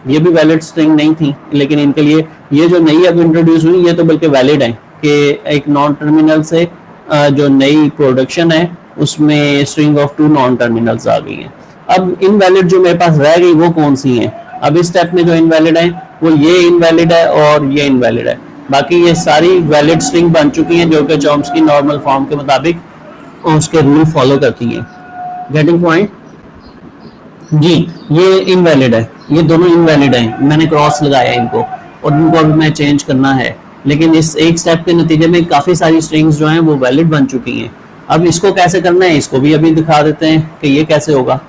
ये भी वैलिड स्ट्रिंग नहीं थी, लेकिन इनके लिए ये जो नई अब इंट्रोड्यूस हुई ये तो बल्कि वैलिड है कि एक नॉन टर्मिनल से जो नई प्रोडक्शन है उसमें string of two non terminals आ गई हैं. अब इनवैलिड जो मेरे पास रह गई वो कौन सी हैं? अब इस स्टेप में जो इनवैलिड है वो ये इनवैलिड है और ये इनवैलिड है. बाकी ये सारी वैलिड स्ट्रिंग बन चुकी हैं जो कि चॉम्स्की नॉर्मल फॉर्म के मुताबिक उसके रूल फॉलो करती हैं. गेटिंग पॉइंट जी. ये इनवैलिड है, ये दोनों इनवैलिड हैं, मैंने क्रॉस लगाया इनको और इनको अभी मैं चेंज करना है. लेकिन इस एक स्टेप के नतीजे में काफ़ी सारी स्ट्रिंग्स जो हैं वो वैलिड बन चुकी हैं. अब इसको कैसे करना है इसको भी अभी दिखा देते हैं कि ये कैसे होगा.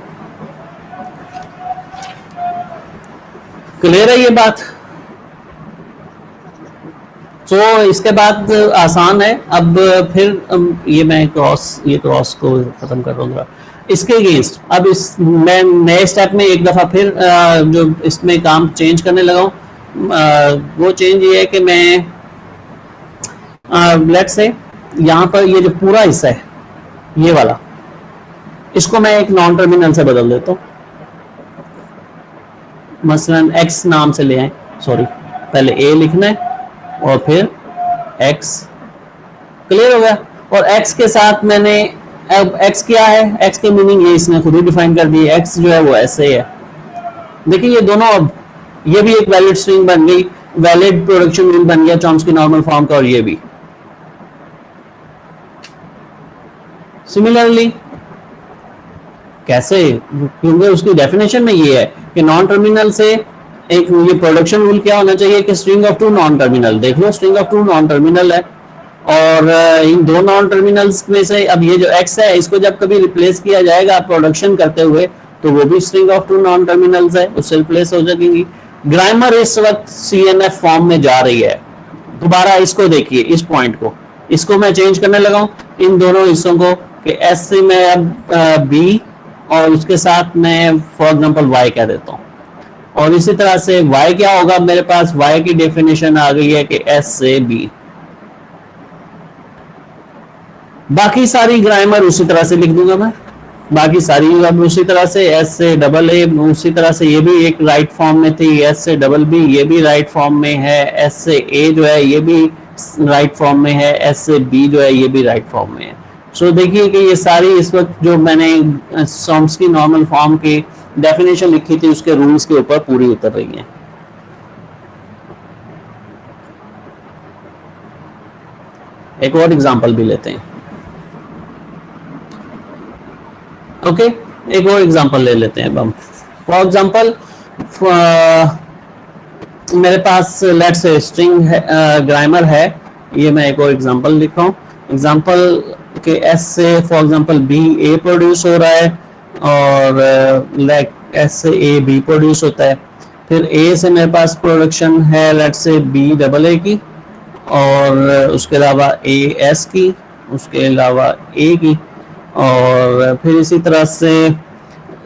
क्लियर है ये बात? तो इसके बाद आसान है. अब फिर ये मैं क्रॉस को खत्म कर दूंगा इसके अगेंस्ट. अब इस मैं नए स्टेप में एक दफा फिर जो इसमें काम चेंज करने लगा हूँ, वो चेंज ये है कि मैं लेट्स से यहाँ पर ये जो पूरा हिस्सा है ये वाला, इसको मैं एक नॉन टर्मिनल से बदल देता हूँ. मसलन x नाम से ले आए, सॉरी पहले a लिखना है और फिर x. क्लियर हो गया. और x के साथ मैंने, अब x क्या है, x की मीनिंग ये इसने खुद ही डिफाइन कर दी है. x जो है वो ऐसे है. देखिए ये दोनों, अब ये भी एक वैलिड स्ट्रिंग बन गई, वैलिड प्रोडक्शन रूल बन गया चॉम्स्की नॉर्मल फॉर्म का. और ये भी सिमिलरली कैसे, क्योंकि उसकी डेफिनेशन में ये है कि नॉन टर्मिनल से एक ये प्रोडक्शन रूल क्या होना चाहिए कि string of two non terminal, देख लो string of two non terminal है, और इन दो नॉन टर्मिनल्स में से अब ये जो x है इसको जब कभी रिप्लेस किया जाएगा प्रोडक्शन करते हुए तो वो भी string of two non terminals है, उससे रिप्लेस हो जाएंगी। ग्रामर इस वक्त CNF फॉर्म में जा रही है। दोबारा इसको देखिए, इस पॉइंट को, इसको मैं चेंज करने लगा हूं इन दोनों हिस्सों को कि S से मैं अब B और उसके साथ मैं फॉर एग्जाम्पल y कह देता हूं, और इसी तरह से y क्या होगा, मेरे पास y की डेफिनेशन आ गई है कि S से B। बाकी सारी ग्रामर उसी तरह से लिख दूंगा मैं, बाकी सारी अब उसी तरह से S से डबल A, उसी तरह से ये भी एक राइट फॉर्म में थी, S से डबल B ये भी राइट फॉर्म में है, S से A जो है ये भी राइट फॉर्म में है, S से B जो है ये भी राइट फॉर्म में है। सो देखिए कि ये सारी इस वक्त जो मैंने चॉम्स्की नॉर्मल फॉर्म की डेफिनेशन लिखी थी उसके रूल्स के ऊपर पूरी उतर रही हैं। एक और एग्जांपल भी लेते हैं। ओके, एक और एग्जांपल ले लेते हैं हम। फॉर एग्जांपल मेरे पास लेट से स्ट्रिंग ग्रामर है, ये मैं एक और एग्जांपल लिख रहा हूँ। एग्जांपल के S से for example B A produce हो रहा है, और लाइक S से A B प्रोड्यूस होता है, फिर A से मेरे पास प्रोडक्शन है लेट से B डबल A की, और उसके अलावा A S की, उसके अलावा A की, और फिर इसी तरह से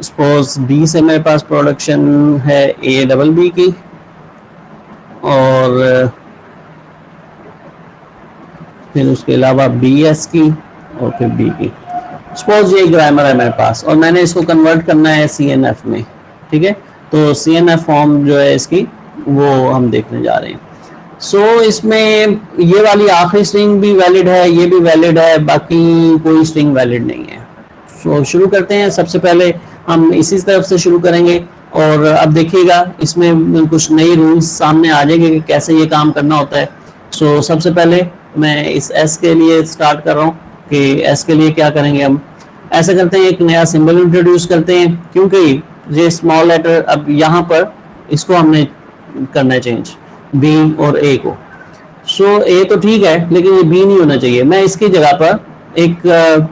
सपोज B से मेरे पास प्रोडक्शन है A डबल B की, और फिर उसके अलावा BS की, और फिर B की। सपोज ये ग्रामर है मेरे पास और मैंने इसको कन्वर्ट करना है CNF में, ठीक है, तो CNF फॉर्म जो है इसकी वो हम देखने जा रहे हैं। सो इसमें ये वाली आखिरी स्ट्रिंग भी वैलिड है, ये भी वैलिड है, बाकी कोई स्ट्रिंग वैलिड नहीं है। सो शुरू करते हैं। सबसे पहले हम इसी तरफ से शुरू करेंगे, और अब देखिएगा इसमें कुछ नई रूल्स सामने आ जाएंगे कि कैसे ये काम करना होता है। सो सबसे पहले मैं इस S के लिए स्टार्ट कर रहा हूँ कि S के लिए क्या करेंगे हम। ऐसा करते हैं, एक नया सिंबल इंट्रोड्यूस करते हैं, क्योंकि ये स्मॉल लेटर अब यहाँ पर इसको हमने करना है चेंज B और A को। सो A तो ठीक है लेकिन ये B नहीं होना चाहिए। मैं इसकी जगह पर एक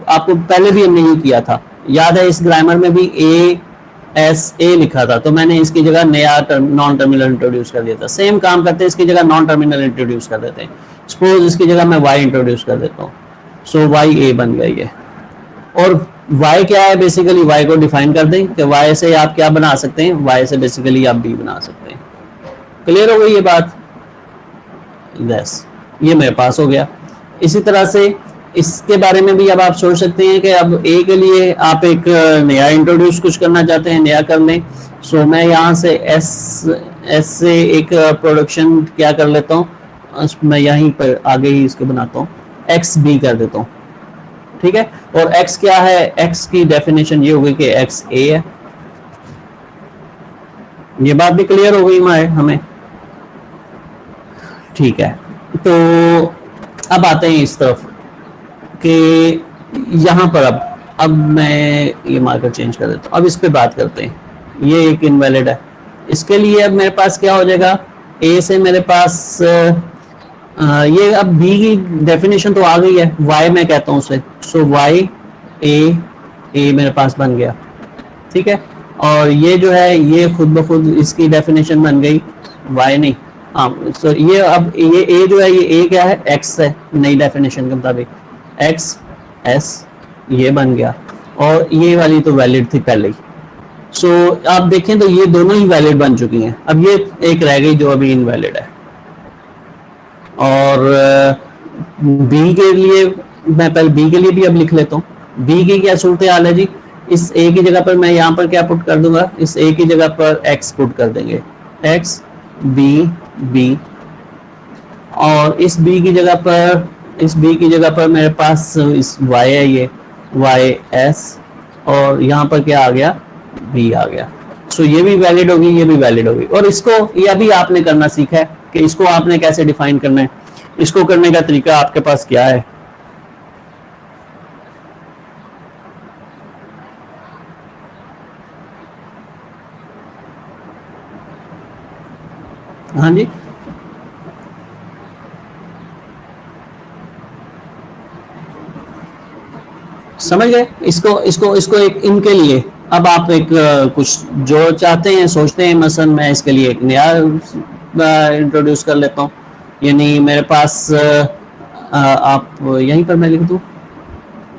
आपको पहले भी हमने ये किया था, याद है, इस ग्रामर में भी A लिखा था, तो मैंने इसकी जगह नया नॉन टर्मिनल इंट्रोड्यूस कर दिया था। सेम काम करते हैं, इसकी जगह नॉन टर्मिनल इंट्रोड्यूस कर देते हैं। सपोज इसकी जगह मैं Y इंट्रोड्यूस कर देता हूँ, सो YA बन गई है। और Y क्या है, बेसिकली Y को डिफाइन कर दें कि Y से आप क्या बना सकते हैं, Y से बेसिकली आप B बना सकते हैं। क्लियर हो गई ये बात? यस, ये मेरे पास हो गया। इसी तरह से इसके बारे में भी अब आप सोच सकते हैं कि अब A के लिए आप एक नया इंट्रोड्यूस कुछ करना चाहते हैं, नया कर लें। सो मैं यहाँ से S से एक प्रोडक्शन क्या कर लेता हूँ, मैं यहीं पर आगे ही इसको बनाता हूँ, XB कर देता हूँ, ठीक है। और X क्या है, X की डेफिनेशन ये होगी कि X A है। ये बात भी क्लियर हो गई हमें, ठीक है। तो अब आते हैं इस तरफ कि यहाँ पर अब मैं ये मार्कर चेंज कर देता हूँ। अब इस पे बात करते हैं, ये एक इनवैलिड है। इसके लिए अब मेरे पास क्या हो जाएगा, A से मेरे पास ये अब B की डेफिनेशन तो आ गई है, Y मैं कहता हूँ उसे, सो Y A मेरे पास बन गया, ठीक है। और ये जो है ये खुद ब खुद इसकी डेफिनेशन बन गई, Y नहीं, हाँ। सो ये अब ये A जो है ये A क्या है, X है, नई डेफिनेशन के मुताबिक X S ये बन गया, और ये वाली तो वैलिड थी पहले ही। सो आप देखें तो ये दोनों ही वैलिड बन चुकी हैं। अब ये एक रह गई जो अभी इनवैलिड है। और B के लिए मैं पहले B के लिए भी अब लिख लेता हूँ। B की क्या सूरत हाल है जी, इस A की जगह पर मैं यहाँ पर क्या पुट कर दूंगा, इस A की जगह पर X पुट कर देंगे, X B B, और इस B की जगह पर मेरे पास इस Y है, ये Y S, और यहाँ पर क्या आ गया, B आ गया। सो ये भी वैलिड होगी, ये भी वैलिड होगी। और इसको ये अभी आपने करना सीखा है कि इसको आपने कैसे डिफाइन करना है। इसको करने का तरीका आपके पास क्या है, हाँ जी, समझ गए। इसको इसको इसको एक इनके लिए अब आप एक कुछ जो चाहते हैं सोचते हैं, मसलन मैं इसके लिए एक नया इंट्रोड्यूस कर लेता हूँ। यानी मेरे पास आप यहीं पर मैं लिख दूँ,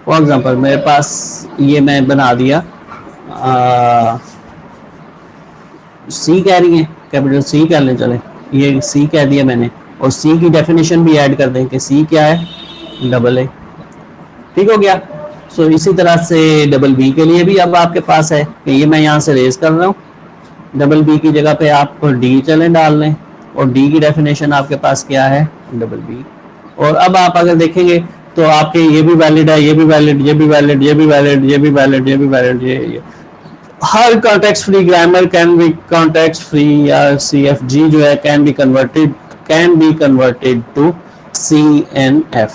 फॉर एग्जांपल मेरे पास ये मैं बना दिया, सी कह रही है, कैपिटल सी कह लें, चले ये सी कह दिया मैंने, और सी की डेफिनेशन भी ऐड कर दें कि सी क्या है, डबल ए। ठीक हो गया। सो इसी तरह से डबल बी के लिए भी अब आपके पास है कि ये मैं यहाँ से रेज कर रहा हूँ, डबल बी की जगह पे आप डी चलें डाल लें, और डी की डेफिनेशन आपके पास क्या है, डबल बी। और अब आप अगर देखेंगे तो आपके ये भी वैलिड है, ये भी वैलिड, ये भी वैलिड, ये भी वैलिड, ये भी वैलिड, ये भी वैलिड, ये हर context free grammar can be context free, या CFG जो है can be converted to CNF,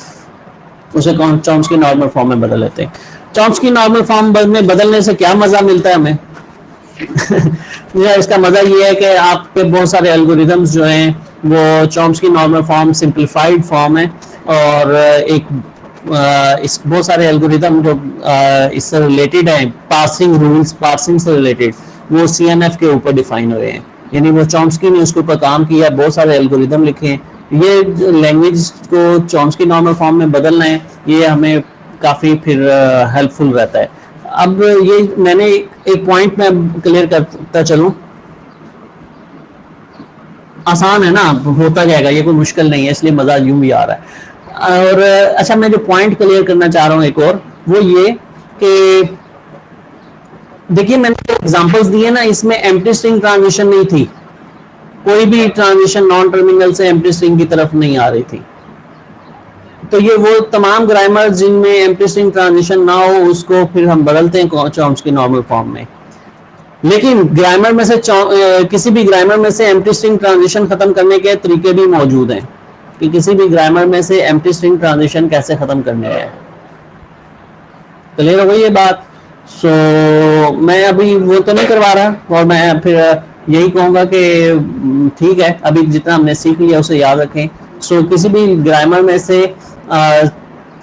उसे चॉम्स्की नॉर्मल फॉर्म में बदल लेते हैं। चॉम्स्की नॉर्मल फॉर्म में बदलने से क्या मजा मिलता है हमें? इसका मजा ये है कि आपके बहुत सारे एल्गोरिदम्स जो हैं वो Chomsky normal form simplified form है, और एक इस बहुत सारे एल्गोरिदम जो इससे रिलेटेड है, पार्सिंग रूल्स, पार्सिंग से रिलेटेड, वो CNF के ऊपर डिफाइन हुए हैं। यानी वो चॉम्स्की ने उसके ऊपर काम किया, बहुत सारे एल्गोरिदम लिखे हैं। ये लैंग्वेज को चॉम्स्की नॉर्मल फॉर्म में बदलना है, ये हमें काफ़ी फिर हेल्पफुल रहता है। अब ये मैंने एक पॉइंट में क्लियर करता चलूँ, आसान है ना, होता जाएगा, ये कोई मुश्किल नहीं है, इसलिए मज़ा यूं भी आ रहा है। और अच्छा, मैं जो पॉइंट क्लियर करना चाह रहा हूँ एक और, वो ये कि देखिए मैंने जो एग्जांपल्स दिए ना, इसमें एम्प्टी स्ट्रिंग ट्रांजिशन नहीं थी, कोई भी ट्रांजिशन नॉन टर्मिनल से एम्प्टी स्ट्रिंग की तरफ नहीं आ रही थी। तो ये वो तमाम ग्रामर जिनमें एम्प्टी स्ट्रिंग ट्रांजिशन ना हो, उसको फिर हम बदलते हैं चॉम्स्की नॉर्मल फॉर्म में। लेकिन ग्रामर में से किसी भी ग्रामर में से एम्प्टी स्ट्रिंग ट्रांजिशन खत्म करने के तरीके भी मौजूद हैं कि किसी भी ग्रामर में से एम्प्टी स्ट्रिंग ट्रांजिशन कैसे खत्म करने हैं। क्लियर हो गई ये बात? सो मैं अभी वो तो नहीं करवा रहा, और मैं फिर यही कहूंगा कि ठीक है, अभी जितना हमने सीख लिया उसे याद रखें। सो किसी भी ग्रामर में से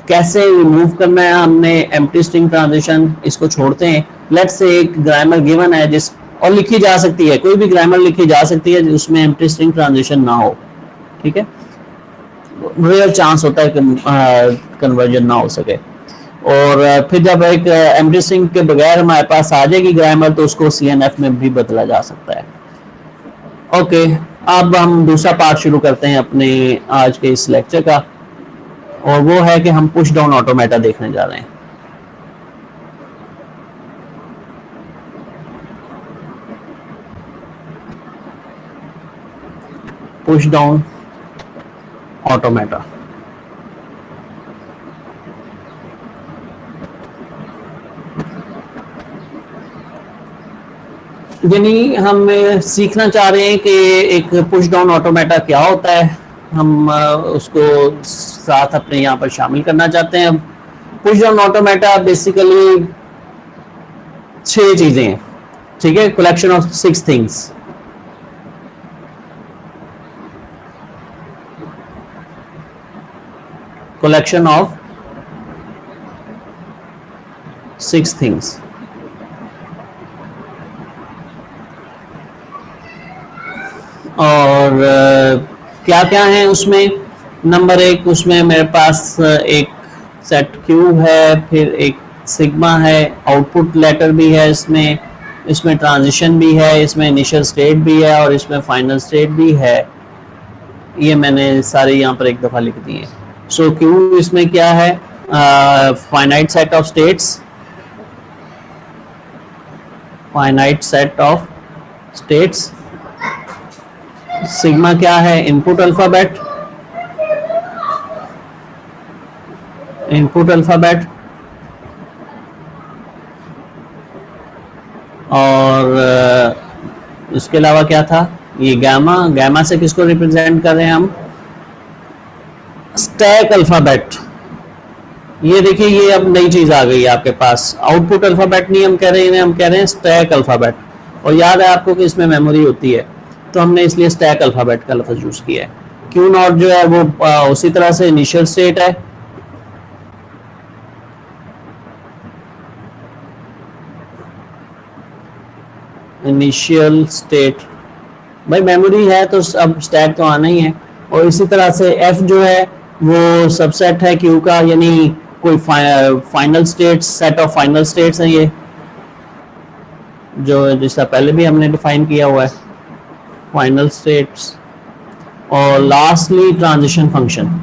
कैसे रिमूव करना है हमने एम्प्टी स्ट्रिंग ट्रांजिशन, इसको छोड़ते हैं। लेट्स से एक ग्रामर गिवन है जिस और लिखी जा सकती है, कोई भी ग्रामर लिखी जा सकती है जिसमें एम्प्टी स्ट्रिंग ट्रांजिशन ना हो, ठीक है, रियल चांस होता है कि कन्वर्जन ना हो सके। और फिर जब एक एम्प्टी स्ट्रिंग के बगैर हमारे पास आ जाएगी ग्रामर, तो उसको CNF में भी बदला जा सकता है। ओके, अब हम दूसरा पार्ट शुरू करते हैं अपने आज के इस लेक्चर का, और वो है कि हम पुश डाउन ऑटोमेटा देखने जा रहे हैं। पुश डाउन ऑटोमेटा, यानी हम सीखना चाह रहे हैं कि एक पुश डाउन ऑटोमेटा क्या होता है, हम उसको साथ अपने यहाँ पर शामिल करना चाहते हैं। पुश डाउन ऑटोमेटा बेसिकली 6 चीजें हैं, ठीक है, collection of 6 things. collection of 6 things। और क्या क्या है उसमें? नंबर 1, उसमें मेरे पास एक सेट क्यूब है, फिर एक सिग्मा है, आउटपुट लेटर भी है इसमें ट्रांजिशन भी है, इसमें इनिशियल स्टेट भी है, और इसमें फाइनल स्टेट भी है। ये मैंने सारे यहाँ पर एक दफ़ा लिख दिए। सो क्यूब इसमें क्या है? Finite set of states, finite set of states. Sigma क्या है? Input alphabet, input alphabet. और इसके अलावा क्या था? ये गामा, गामा से किसको रिप्रेजेंट कर रहे हैं हम? Stack alphabet. ये देखिए, ये अब नई चीज आ गई है आपके पास, आउटपुट अल्फाबेट नहीं हम कह रहे हैं, हम कह रहे हैं स्टैक अल्फाबेट। और याद है आपको कि इसमें मेमोरी होती है, तो हमने इसलिए स्टैक अल्फाबेट का लफ्ज यूज किया है। क्यू नॉट जो है वो उसी तरह से इनिशियल स्टेट है। इनिशियल स्टेट भाई मेमोरी है तो अब स्टैक तो आना ही है। और इसी तरह से एफ जो है वो सबसेट है क्यू का, यानी कोई final states, set of final states हैं ये, जो जिसका पहले भी हमने डिफाइन किया हुआ है, फाइनल स्टेट्स। और लास्टली ट्रांजिशन फंक्शन।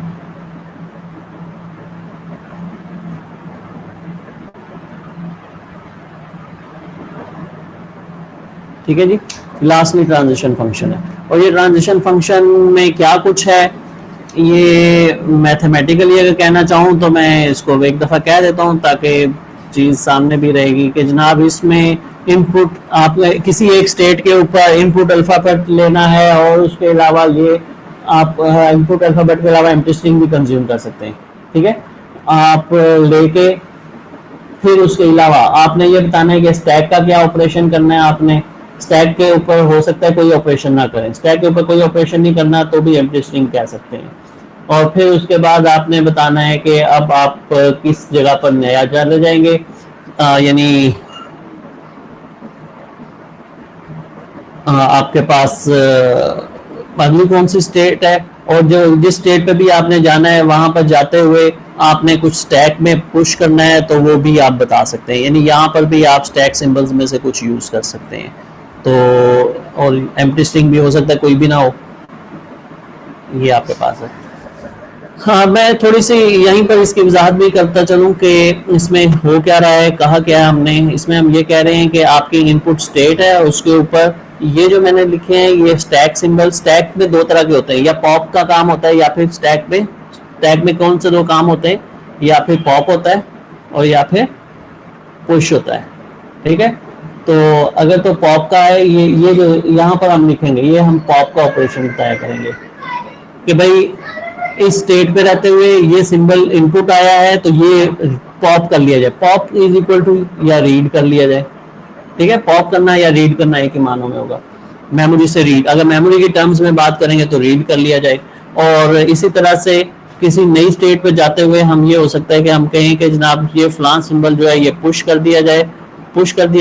ठीक है जी, लास्टली ट्रांजिशन फंक्शन है। और ये ट्रांजिशन फंक्शन में क्या कुछ है, ये मैथमेटिकली अगर कहना चाहूँ तो मैं इसको एक दफ़ा कह देता हूँ ताकि चीज़ सामने भी रहेगी कि जनाब इसमें इनपुट आप किसी एक स्टेट के ऊपर इनपुट अल्फ़ाबेट लेना है और उसके अलावा ये आप इनपुट अल्फ़ाबेट के अलावा एम्प्टी स्ट्रिंग भी कंज्यूम कर सकते हैं। ठीक है, आप लेके फिर उसके अलावा आपने ये बताना है कि स्टैक का क्या ऑपरेशन करना है। आपने स्टैक के ऊपर हो सकता है कोई ऑपरेशन ना करें, स्टैक के ऊपर कोई ऑपरेशन नहीं करना तो भी एम्प्टी स्ट्रिंग कह सकते हैं। और फिर उसके बाद आपने बताना है कि अब आप किस जगह पर नया चले जाएंगे, यानी आपके पास अगली कौन सी स्टेट है, और जो जिस स्टेट पे भी आपने जाना है वहां पर जाते हुए आपने कुछ स्टैक में पुश करना है तो वो भी आप बता सकते हैं। यानी यहाँ पर भी आप स्टैक सिंबल्स में से कुछ यूज कर सकते हैं। तो और एम्प्टी स्ट्रिंग भी हो सकता है, कोई भी ना हो, ये आपके पास है। हाँ, मैं थोड़ी सी यहीं पर इसकी वजाहत भी करता चलूँ कि इसमें हो क्या रहा है, कहा क्या है हमने। इसमें हम ये कह रहे हैं कि आपकी इनपुट स्टेट है, उसके ऊपर ये जो मैंने लिखे हैं ये स्टैक सिंबल। स्टैक में दो तरह के होते हैं, या पॉप का काम होता है या फिर स्टैक में कौन से दो काम होते हैं, या फिर पॉप होता है और या फिर पुश होता है। ठीक है, तो अगर तो पॉप का है, ये जो यहाँ पर हम लिखेंगे ये हम पॉप का ऑपरेशन तय करेंगे कि भाई इस स्टेट पे रहते हुए ये सिंबल इनपुट आया है तो ये पॉप कर लिया जाए। पॉप इज इक्वल टू या रीड कर लिया जाए। ठीक है, पॉप करना या रीड करना एक ही मानों में होगा। मेमोरी से रीड, अगर मेमोरी की टर्म्स में बात करेंगे तो रीड कर लिया जाए। और इसी तरह से किसी नई स्टेट पे जाते हुए हम ये हो सकता है कि हम कहें कि जनाब ये फलां सिंबल जो है ये पुश कर दिया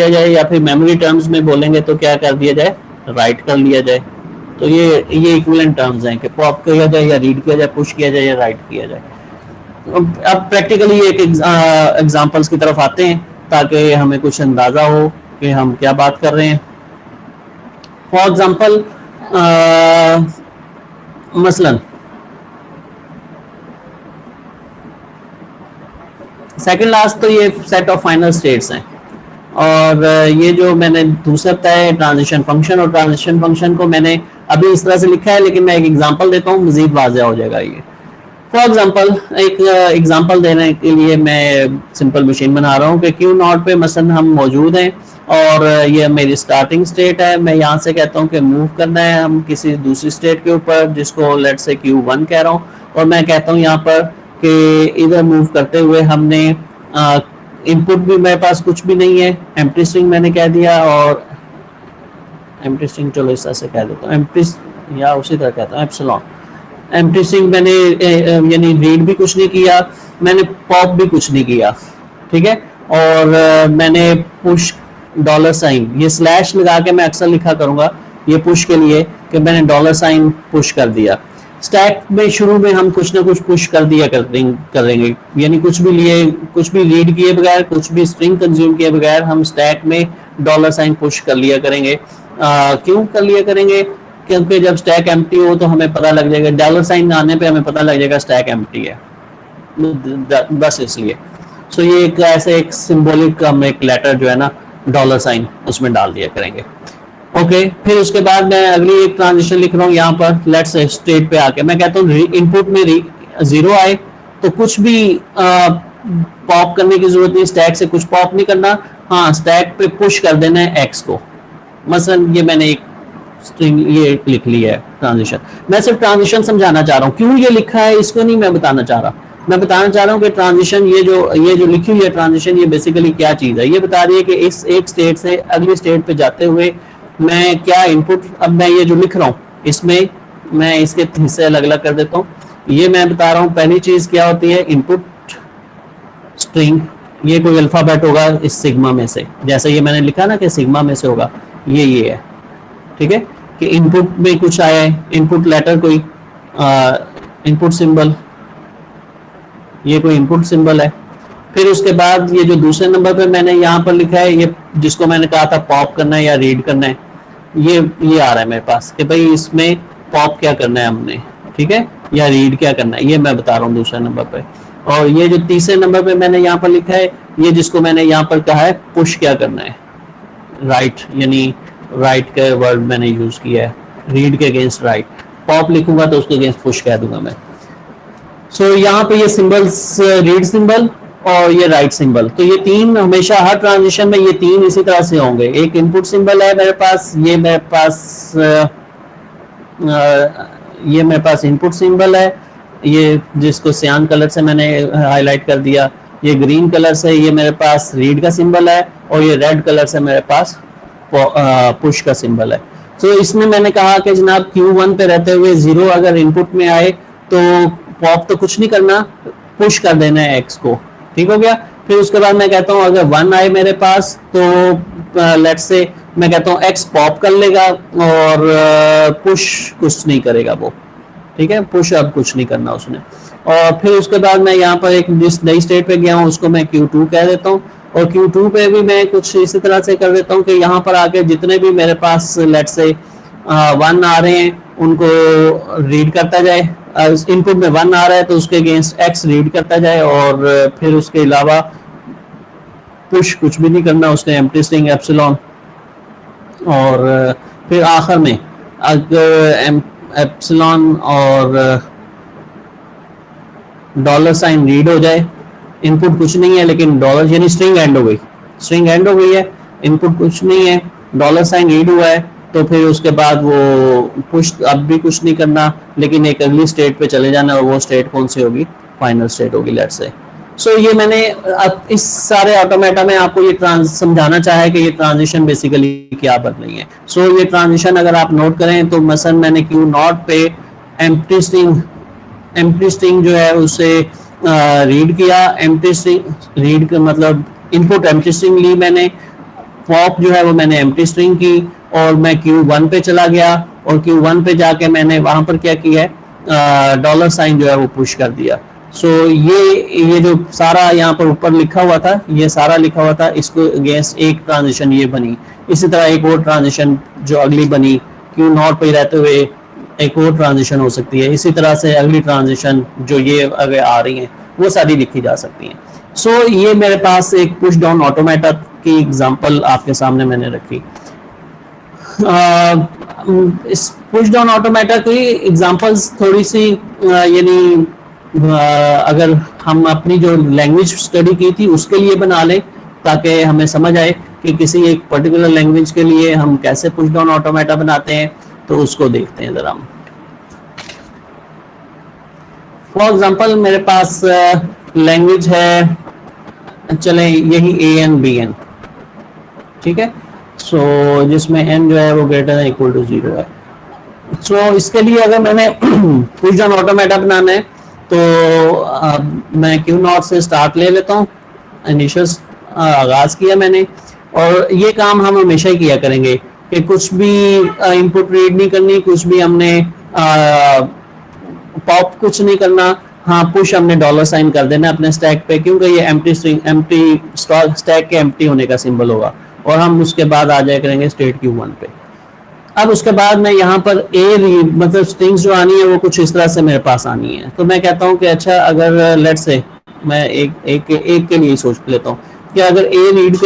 जाए, या फिर मेमोरी टर्म्स में बोलेंगे तो क्या कर दिया जाए, राइट कर लिया जाए। तो ये इक्विवेलेंट टर्म्स हैं कि पॉप किया जाए या रीड किया जाए, पुश किया जाए या राइट किया जाए। अब प्रैक्टिकली एक एग्जांपल्स की तरफ आते हैं ताकि हमें कुछ अंदाजा हो कि हम क्या बात कर रहे हैं। फॉर एग्जांपल मसलन सेकंड लास्ट तो ये सेट ऑफ फाइनल स्टेट्स हैं, और ये जो मैंने दूसरा बताया है ट्रांजिशन फंक्शन, और ट्रांजिशन फंक्शन को मैंने अभी इस तरह से लिखा है, लेकिन मैं एक एग्जांपल देता हूँ, मजीद वाज़ेह हो जाएगा ये। फॉर एग्जांपल एक एग्जांपल देने के लिए मैं सिंपल मशीन बना रहा हूँ कि क्यू नॉट पे मसलन हम मौजूद हैं और ये मेरी स्टार्टिंग स्टेट है। मैं यहाँ से कहता हूँ कि मूव करना है हम किसी दूसरी स्टेट के ऊपर जिसको लेट्स से Q1 कह रहा हूँ, और मैं कहता हूँ यहाँ पर कि इधर मूव करते हुए हमने इनपुट भी मेरे पास कुछ भी नहीं है, एम्प्टी स्ट्रिंग मैंने कह दिया, और एम्प्टी स्ट्रिंग चलो इस तरह से कह देता हूँ, एम्प्टी या उसी तरह कहता हूँ एप्सिलॉन। एम्प्टी स्ट्रिंग मैंने यानी रीड भी कुछ नहीं किया, मैंने पॉप भी कुछ नहीं किया। ठीक है, और मैंने पुश डॉलर साइन, ये स्लैश लगा के मैं अक्सर लिखा करूंगा ये पुश के लिए कि मैंने डॉलर साइन पुश कर दिया। स्टैक में शुरू में हम कुछ ना कुछ पुश कर दिया करेंगे, यानी कुछ भी रीड किए बगैर, कुछ भी स्ट्रिंग कंज्यूम किए बगैर हम स्टैक में डॉलर साइन पुश कर लिया करेंगे। क्यों कर लिया करेंगे? क्योंकि जब स्टैक एम्प्टी हो तो हमें पता लग जाएगा, डॉलर साइन आने पे हमें पता लग जाएगा स्टैक एम्प्टी है, बस इसलिए। सो ये एक ऐसे एक सिंबॉलिक हम एक लेटर जो है ना डॉलर साइन उसमें डाल दिया करेंगे। ओके, फिर उसके बाद मैं अगली एक ट्रांजिशन लिख रहा हूँ यहाँ पर, लेट्स स्टेट पे आके मैं कहता हूँ इनपुट में 0 आए तो कुछ भी पॉप करने की जरूरत नहीं, स्टैक से कुछ पॉप नहीं करना। हाँ, स्टैक पे पुश कर देना है एक्स को। मसलन ये मैंने एक स्ट्रिंग ये लिख लिया है ट्रांजिशन। मैं सिर्फ ट्रांजिशन समझाना चाह रहा हूँ, क्यों ये लिखा है इसको नहीं मैं बताना चाह रहा। मैं बताना चाह रहा हूँ कि ट्रांजिशन ये जो लिखी हुई है ट्रांजिशन, ये बेसिकली क्या चीज़ है। ये बता रही है कि इस एक स्टेट से अगली स्टेट पे जाते हुए मैं क्या इनपुट, अब मैं ये जो लिख रहा हूँ इसमें मैं इसके हिस्से अलग अलग कर देता हूँ। ये मैं बता रहा हूँ पहली चीज क्या होती है, इनपुट स्ट्रिंग, ये कोई अल्फाबेट होगा इस सिग्मा में से, जैसे ये मैंने लिखा ना कि सिग्मा में से होगा, ये है, ठीक है, कि इनपुट में कुछ आया है, इनपुट लेटर कोई इनपुट सिंबल, ये कोई इनपुट सिंबल है। फिर उसके बाद ये जो दूसरे नंबर पे मैंने यहाँ पर लिखा है, ये जिसको मैंने कहा था पॉप करना है या रीड करना है, ये आ रहा है मेरे पास कि भाई इसमें पॉप क्या करना है हमने, ठीक है, या रीड क्या करना है, ये मैं बता रहा हूँ दूसरे नंबर पे। और ये जो तीसरे नंबर पे मैंने यहाँ पर लिखा है, ये जिसको मैंने यहाँ पर कहा है पुश क्या करना है, राइट, यानी राइट का वर्ड मैंने यूज किया है, रीड के अगेंस्ट राइट, पॉप लिखूंगा तो उसके अगेंस्ट पुश कह दूंगा मैं। सो यहाँ पे ये सिंबल्स, रीड सिंबल और ये राइट सिंबल, तो ये तीन हमेशा हर ट्रांजिशन में ये तीन इसी तरह से होंगे। एक इनपुट सिंबल है मेरे पास, ये मेरे पास इनपुट सिंबल है, ये जिसको सियान कलर से मैंने हाईलाइट कर दिया, ये ग्रीन कलर से ये मेरे पास रीड का सिंबल है, और ये रेड कलर से मेरे पास पुश का सिंबल है। तो इसमें मैंने कहा कि जनाब Q1 पे रहते हुए 0 अगर इनपुट में आए तो पॉप तो कुछ नहीं करना, पुश कर देना है X को, ठीक हो गया। फिर उसके बाद मैं कहता हूँ अगर 1 आए मेरे पास तो लेट्स से मैं कहता हूँ X पॉप कर लेगा और पुश कुछ नहीं करेगा वो, ठीक है, पुश अब कुछ नहीं करना उसने। और फिर उसके बाद मैं यहाँ पर एक जिस नई स्टेट पे गया हूँ उसको मैं Q2 कह देता हूँ, और Q2 पे भी मैं कुछ इसी तरह से कर देता हूँ कि यहाँ पर आके जितने भी मेरे पास लेट्स से 1 आ रहे हैं उनको रीड करता जाए, इनपुट में 1 आ रहा है तो उसके अगेंस्ट X रीड करता जाए, और फिर उसके अलावा पुश कुछ भी नहीं करना उसने, एम्प्टी स्ट्रिंग एप्सिलॉन। और फिर आखिर में अगर एप्सिलॉन और डॉलर साइन रीड हो जाए, इनपुट कुछ नहीं है लेकिन डॉलर, यानी स्ट्रिंग एंड हो गई, स्ट्रिंग एंड हो गई है, इनपुट कुछ नहीं है, डॉलर साइन रीड हुआ है, तो फिर उसके बाद वो पुश अब भी कुछ नहीं करना, लेकिन एक अगली स्टेट पे चले जाना, और वो स्टेट कौन सी होगी, फाइनल स्टेट होगी लेट्स से। सो ये मैंने इस सारे ऑटोमेटा में आपको ये समझाना चाहा है कि ये ट्रांजिशन बेसिकली क्या बन रही है। सो ये ट्रांजिशन अगर आप नोट करें तो मसलन मैंने Q0 पे एम्प्टी स्ट्रिंग जो है उसे रीड किया, एम्प्टी स्ट्रिंग रीड का मतलब इनपुट एम्प्टी स्ट्रिंग ली मैंने, पॉप जो है वो मैंने एम्प्टी स्ट्रिंग की, और मैं Q1 पे चला गया, और Q1 पे जाके मैंने वहां पर क्या किया है, डॉलर साइन जो है वो पुश कर दिया। सो ये जो सारा यहाँ पर ऊपर लिखा हुआ था, ये सारा लिखा हुआ था, इसको अगेंस्ट एक ट्रांजिशन ये बनी। इसी तरह एक और ट्रांजिशन जो अगली बनी Q0 पे रहते हुए एक और ट्रांजिशन हो सकती है, इसी तरह से अगली ट्रांजिशन जो ये अगर आ रही हैं वो सारी लिखी जा सकती हैं। सो ये मेरे पास एक पुश डाउन ऑटोमेटा की एग्जांपल आपके सामने मैंने रखी। इस पुश डाउन ऑटोमेटा की एग्जांपल्स थोड़ी सी यानी अगर हम अपनी जो लैंग्वेज स्टडी की थी उसके लिए बना लें ताकि हमें समझ आए कि किसी एक पर्टिकुलर लैंग्वेज के लिए हम कैसे पुश डाउन ऑटोमेटा बनाते हैं, तो उसको देखते हैं जरा हम। फॉर एग्जांपल मेरे पास लैंग्वेज है, चले यही AN-BN, ठीक है, सो जिसमें n जो है वो ग्रेटर देन इक्वल टू 0 है। सो इसके लिए अगर मैंने पुश डाउन ऑटोमेटा बनाना है तो मैं Q0 से स्टार्ट ले लेता हूँ, इनिशियल आगाज किया मैंने, और ये काम हम हमेशा ही किया करेंगे कि कुछ भी इनपुट रीड नहीं करनी, कुछ भी हमने पॉप कुछ नहीं करना, हाँ पुश हमने डॉलर साइन कर देना अपने स्टैक पे, क्योंकि ये एम्प्टी स्टैक के एम्प्टी होने का सिंबल होगा, और हम उसके बाद आ जाया करेंगे स्टेट Q1 पे। अब उसके बाद मैं यहाँ पर मतलब स्ट्रिंग्स जो आनी है वो कुछ इस तरह से मेरे पास आनी है, तो मैं कहता हूँ कि अच्छा अगर लेट्स से मैं एक के लिए सोच लेता हूँ कि अगर A रीड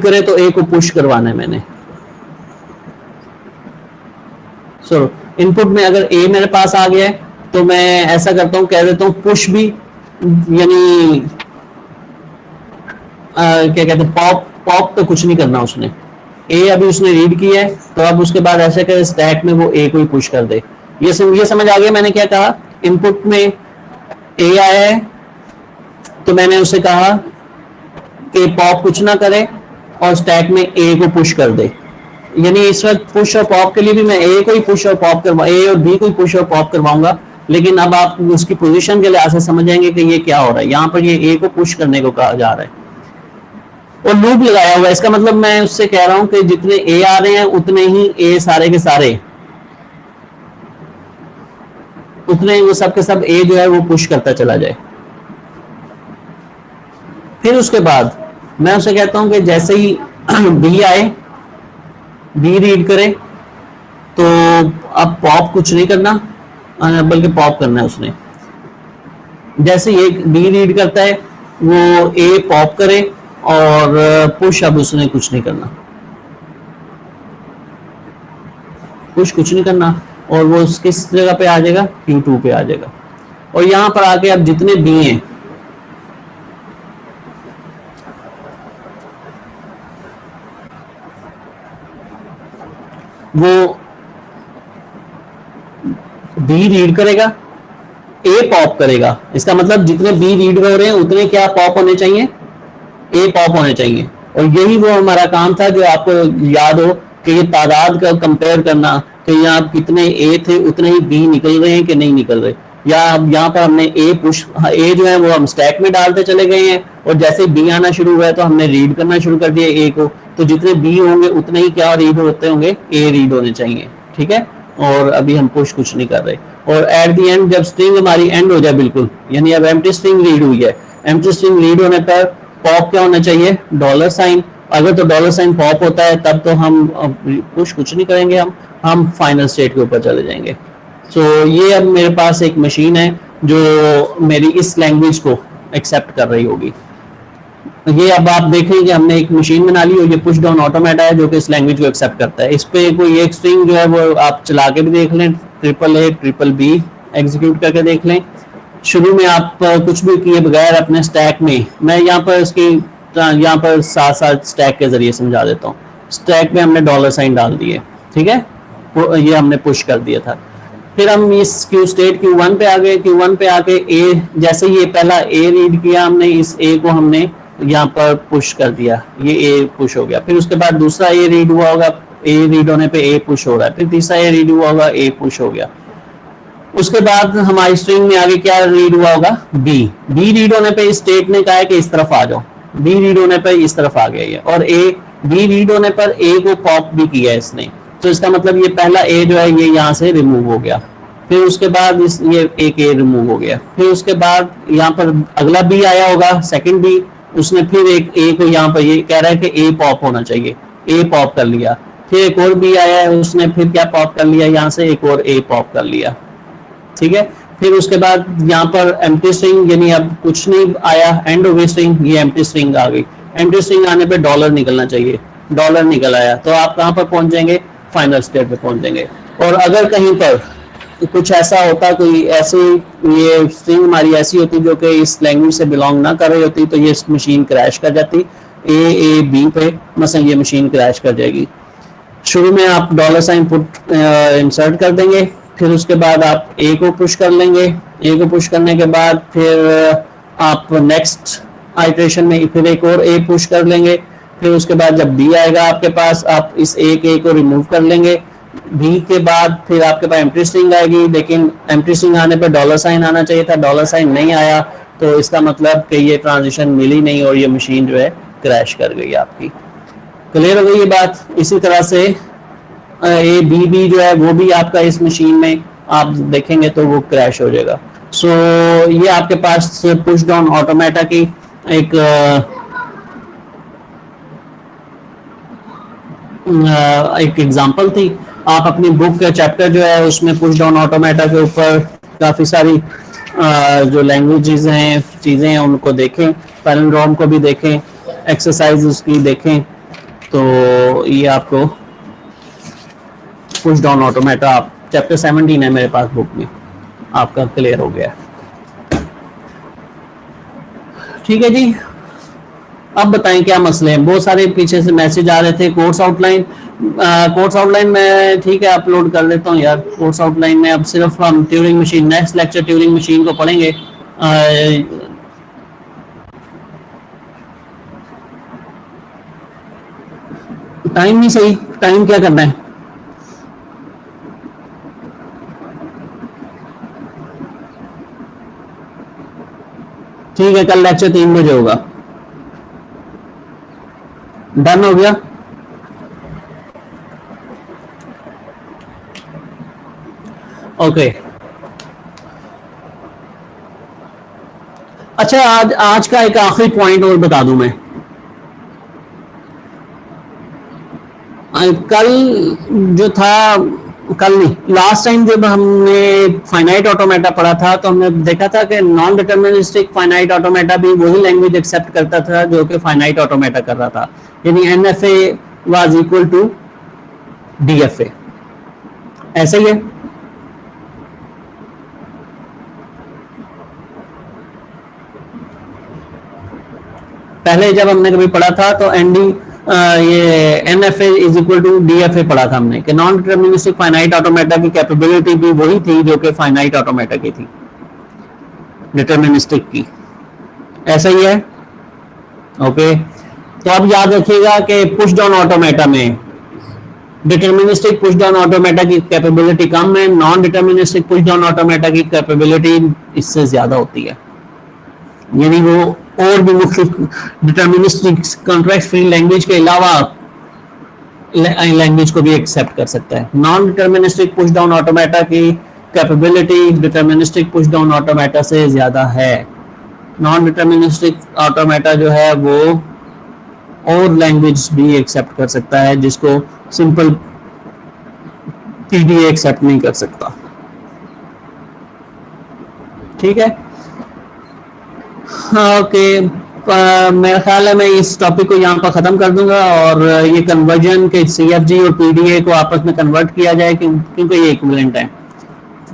करे तो A को पुश करवाना है मैंने। सो इनपुट में अगर A मेरे पास आ गया है तो मैं ऐसा करता हूँ, कह देता हूँ पुश भी, यानी क्या कहते हैं पॉप तो कुछ नहीं करना उसने, A अभी उसने रीड किया है तो अब उसके बाद ऐसे करे स्टैक में वो A को ही पुश कर दे। ये समझ आ गया मैंने क्या कहा, इनपुट में A आया है तो मैंने उसे कहा कि पॉप कुछ ना करे और स्टैक में ए को पुश कर दे। यानी इस वक्त पुश और पॉप के लिए भी मैं ए को ही पुश और पॉप करवा, ए और बी को ही पुश और पॉप करवाऊंगा, लेकिन अब आप उसकी पोजीशन के लिहाज से समझ जाएंगे कि ये क्या हो रहा है। यहाँ पर ये ए को पुश करने को कहा जा रहा है और लूप लगाया हुआ है। इसका मतलब मैं उससे कह रहा हूं कि जितने ए आ रहे हैं उतने ही ए सारे के सारे, उतने वो सब के सब ए जो है वो पुश करता चला जाए। फिर उसके बाद मैं उसे कहता हूं कि जैसे ही बी आए, बी रीड करे, तो अब पॉप कुछ नहीं करना बल्कि पॉप करना है उसने। जैसे ये बी रीड करता है वो ए पॉप करे और पुश अब उसने कुछ नहीं करना, पुश कुछ नहीं करना और वो किस जगह पे आ जाएगा, Q2 पे आ जाएगा। और यहां पर आके अब जितने बी हैं वो बी रीड करेगा, ए पॉप करेगा। इसका मतलब जितने बी रीड हो रहे हैं उतने क्या पॉप होने चाहिए, ए पॉप होने चाहिए। और यही वो हमारा काम था जो आपको याद हो कि ये तादाद का कंपेयर करना कि यहाँ कितने ए थे उतने ही बी निकल रहे हैं कि नहीं निकल रहे, या यहाँ पर हमने ए पुश, ए जो है वो हम स्टैक में डालते चले गए हैं और जैसे बी आना शुरू हुआ है तो हमने रीड करना शुरू कर दिया ए को, तो जितने बी होंगे उतने ही क्या रीड होते होंगे, ए रीड होने चाहिए। ठीक है, और अभी हम पुश कुछ नहीं कर रहे। और एट दी एंड जब स्ट्रिंग हमारी एंड हो जाए बिल्कुल, यानी अब एम्प्टी स्ट्रिंग रीड हुई है, एम्प्टी स्ट्रिंग रीड होने पर पॉप क्या होना चाहिए, डॉलर साइन। अगर तो डॉलर साइन पॉप होता है तब तो हम पुश कुछ नहीं करेंगे, हम फाइनल स्टेट के ऊपर चले जाएंगे। सो ये अब मेरे पास एक मशीन है जो मेरी इस लैंग्वेज को एक्सेप्ट कर रही होगी। ये अब आप देखें कि हमने एक मशीन बना ली और ये पुश डाउन ऑटोमेटा है जो कि इस लैंग्वेज को एक्सेप्ट करता है। इस पे कोई एक स्ट्रिंग जो है वो आप चला के भी देख लें, triple A triple B execute करके देख लें। शुरू में आप कुछ भी किए बगैर अपने स्टैक में, मैं यहाँ पर इसकी यहाँ पर साथ साथ स्टैक के जरिए समझा देता हूँ। स्टैक में हमने डॉलर साइन डाल दिए, ठीक है, ये हमने पुश कर दिया था। फिर हम इस क्यू स्टेट Q1 पे आ गए, Q1 पे आके ए, जैसे ये पहला ए रीड किया हमने, इस ए को हमने यहाँ पर पुश कर दिया, ये ए पुश हो गया। फिर उसके बाद दूसरा ए रीड हुआ होगा, ए रीड होने पे ए पुश हो रहा है। फिर तीसरा ए रीड हुआ होगा, ए पुश हो गया। उसके बाद हमारी स्ट्रिंग में आगे क्या रीड हुआ होगा, बी। बी रीड होने पे स्टेट ने कहा है कि इस तरफ आ जाओ, बी रीड होने पर इस तरफ आ गया ये, और ए बी रीड होने पर ए को पॉप भी किया है इसने, तो इसका मतलब ये पहला ए जो है ये यहाँ से रिमूव हो गया। फिर उसके बाद ये एक ए रिमूव हो गया। फिर उसके बाद यहाँ पर अगला बी आया होगा, सेकंड बी, उसने फिर एक ए को यहाँ पर ये कह रहा है कि ए पॉप होना चाहिए, ए पॉप कर लिया। फिर एक और बी आया है, उसने फिर क्या पॉप कर लिया, यहाँ से एक और ए पॉप कर लिया, ठीक है। फिर उसके बाद यहाँ पर एम्प्टी स्ट्रिंग, यानी अब कुछ नहीं आया, एंड हो गई स्ट्रिंग, ये एम्प्टी स्ट्रिंग आ गई। एम्प्टी स्ट्रिंग आने पे डॉलर निकलना चाहिए, डॉलर निकल आया, तो आप कहाँ पर पहुंच जाएंगे, फाइनल स्टेट पे पहुंच जाएंगे। और अगर कहीं पर कुछ ऐसा होता, कोई ऐसी ये स्ट्रिंग हमारी ऐसी होती जो कि इस लैंग्वेज से बिलोंग ना कर रही होती, तो ये मशीन क्रैश कर जाती, ए बी पे मसलन ये मशीन क्रैश कर जाएगी। शुरू में आप डॉलर साइन पुट इंसर्ट कर देंगे, फिर उसके बाद आप ए को पुश कर लेंगे, ए को पुश करने के बाद फिर आप नेक्स्ट आइटरेशन में फिर एक और ए पुश कर लेंगे। फिर उसके बाद जब बी आएगा आपके पास, आप इस एक ए को रिमूव कर लेंगे। बी के बाद फिर आपके पास एम्प्टी स्ट्रिंग आएगी, लेकिन एम्प्टी स्ट्रिंग आने पर डॉलर साइन आना चाहिए था, डॉलर साइन नहीं आया, तो इसका मतलब कि ये ट्रांजिशन मिली नहीं और ये मशीन जो है क्रैश कर गई आपकी। क्लियर हो गई ये बात। इसी तरह से ए बी जो है वो भी आपका इस मशीन में आप देखेंगे तो वो क्रैश हो जाएगा। सो ये आपके पास पुश डाउन ऑटोमेटा की एक एग्जांपल थी। आप अपनी बुक का चैप्टर जो है उसमें पुश डाउन ऑटोमेटा के ऊपर काफ़ी सारी जो लैंग्वेजेस हैं, चीज़ें हैं, उनको देखें, पैलिंड्रोम को भी देखें, एक्सरसाइज उसकी देखें, तो ये आपको पुश डाउन ऑटोमेटा आप चैप्टर 17 है मेरे पास बुक में, आपका क्लियर हो गया। ठीक है जी, अब बताएं क्या मसले हैं। बहुत सारे पीछे से मैसेज आ रहे थे। कोर्स आउटलाइन में ठीक है अपलोड कर लेता हूँ यार। कोर्स आउटलाइन में अब सिर्फ हम Turing machine, next lecture Turing machine को पढ़ेंगे। टाइम नहीं सही, टाइम क्या करना है? ठीक है, कल लेक्चर 3 बजे होगा। डन हो गया? ओके। अच्छा, आज आज का एक आखिरी पॉइंट और बता दूं मैं। कल जो था, कल नहीं, लास्ट टाइम जब हमने फाइनाइट ऑटोमेटा पढ़ा था तो हमने देखा था कि नॉन डिटर्मिनिस्टिक फाइनाइट ऑटोमेटा भी वही लैंग्वेज एक्सेप्ट करता था जो कि फाइनाइट ऑटोमेटा कर रहा था, यानी NFA was equal to DFA. ऐसा ही है। पहले जब हमने कभी पढ़ा था तो एनडी ये NFA is equal to DFA पढ़ा था हमने कि नॉन डिटर्मिनिस्टिक फाइनाइट ऑटोमेटा की कैपेबिलिटी भी वही थी जो कि फाइनाइट ऑटोमेटा की थी, डिटर्मिनिस्टिक की। ऐसा ही है। ओके, तो अब याद रखिएगा कि पुश डाउन ऑटोमेटा में डिटर्मिनिस्टिक पुश डाउन ऑटोमेटा की कैपेबिलिटी कम है, non deterministic pushdown automata की कैपेबिलिटी इससे ज्यादा होती है, यानी वो और भी मुख्तलिफ डिटर्मिनिस्टिक कॉन्ट्रैक्ट फ्री लैंग्वेज के अलावा लैंग्वेज को भी एक्सेप्ट कर सकता है। Non deterministic pushdown automata की capability deterministic pushdown automata से ज्यादा है। नॉन डिटर्मिनिस्टिक ऑटोमेटा जो है वो और लैंग्वेज भी एक्सेप्ट कर सकता है जिसको सिंपल पीडीए एक्सेप्ट नहीं कर सकता। ठीक है, ओके। मेरा ख्याल है मैं इस टॉपिक को यहाँ पर ख़त्म कर दूंगा और ये कन्वर्जन के सीएफजी और पीडीए को आपस में कन्वर्ट किया जाए क्योंकि ये इक्विवेलेंट है,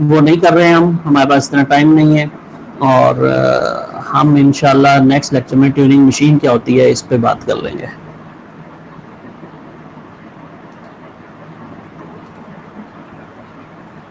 वो नहीं कर रहे हैं हम, हमारे पास इतना टाइम नहीं है। और हम इंशाल्लाह नेक्स्ट लेक्चर में ट्यूनिंग मशीन क्या होती है इस पे बात कर लेंगे।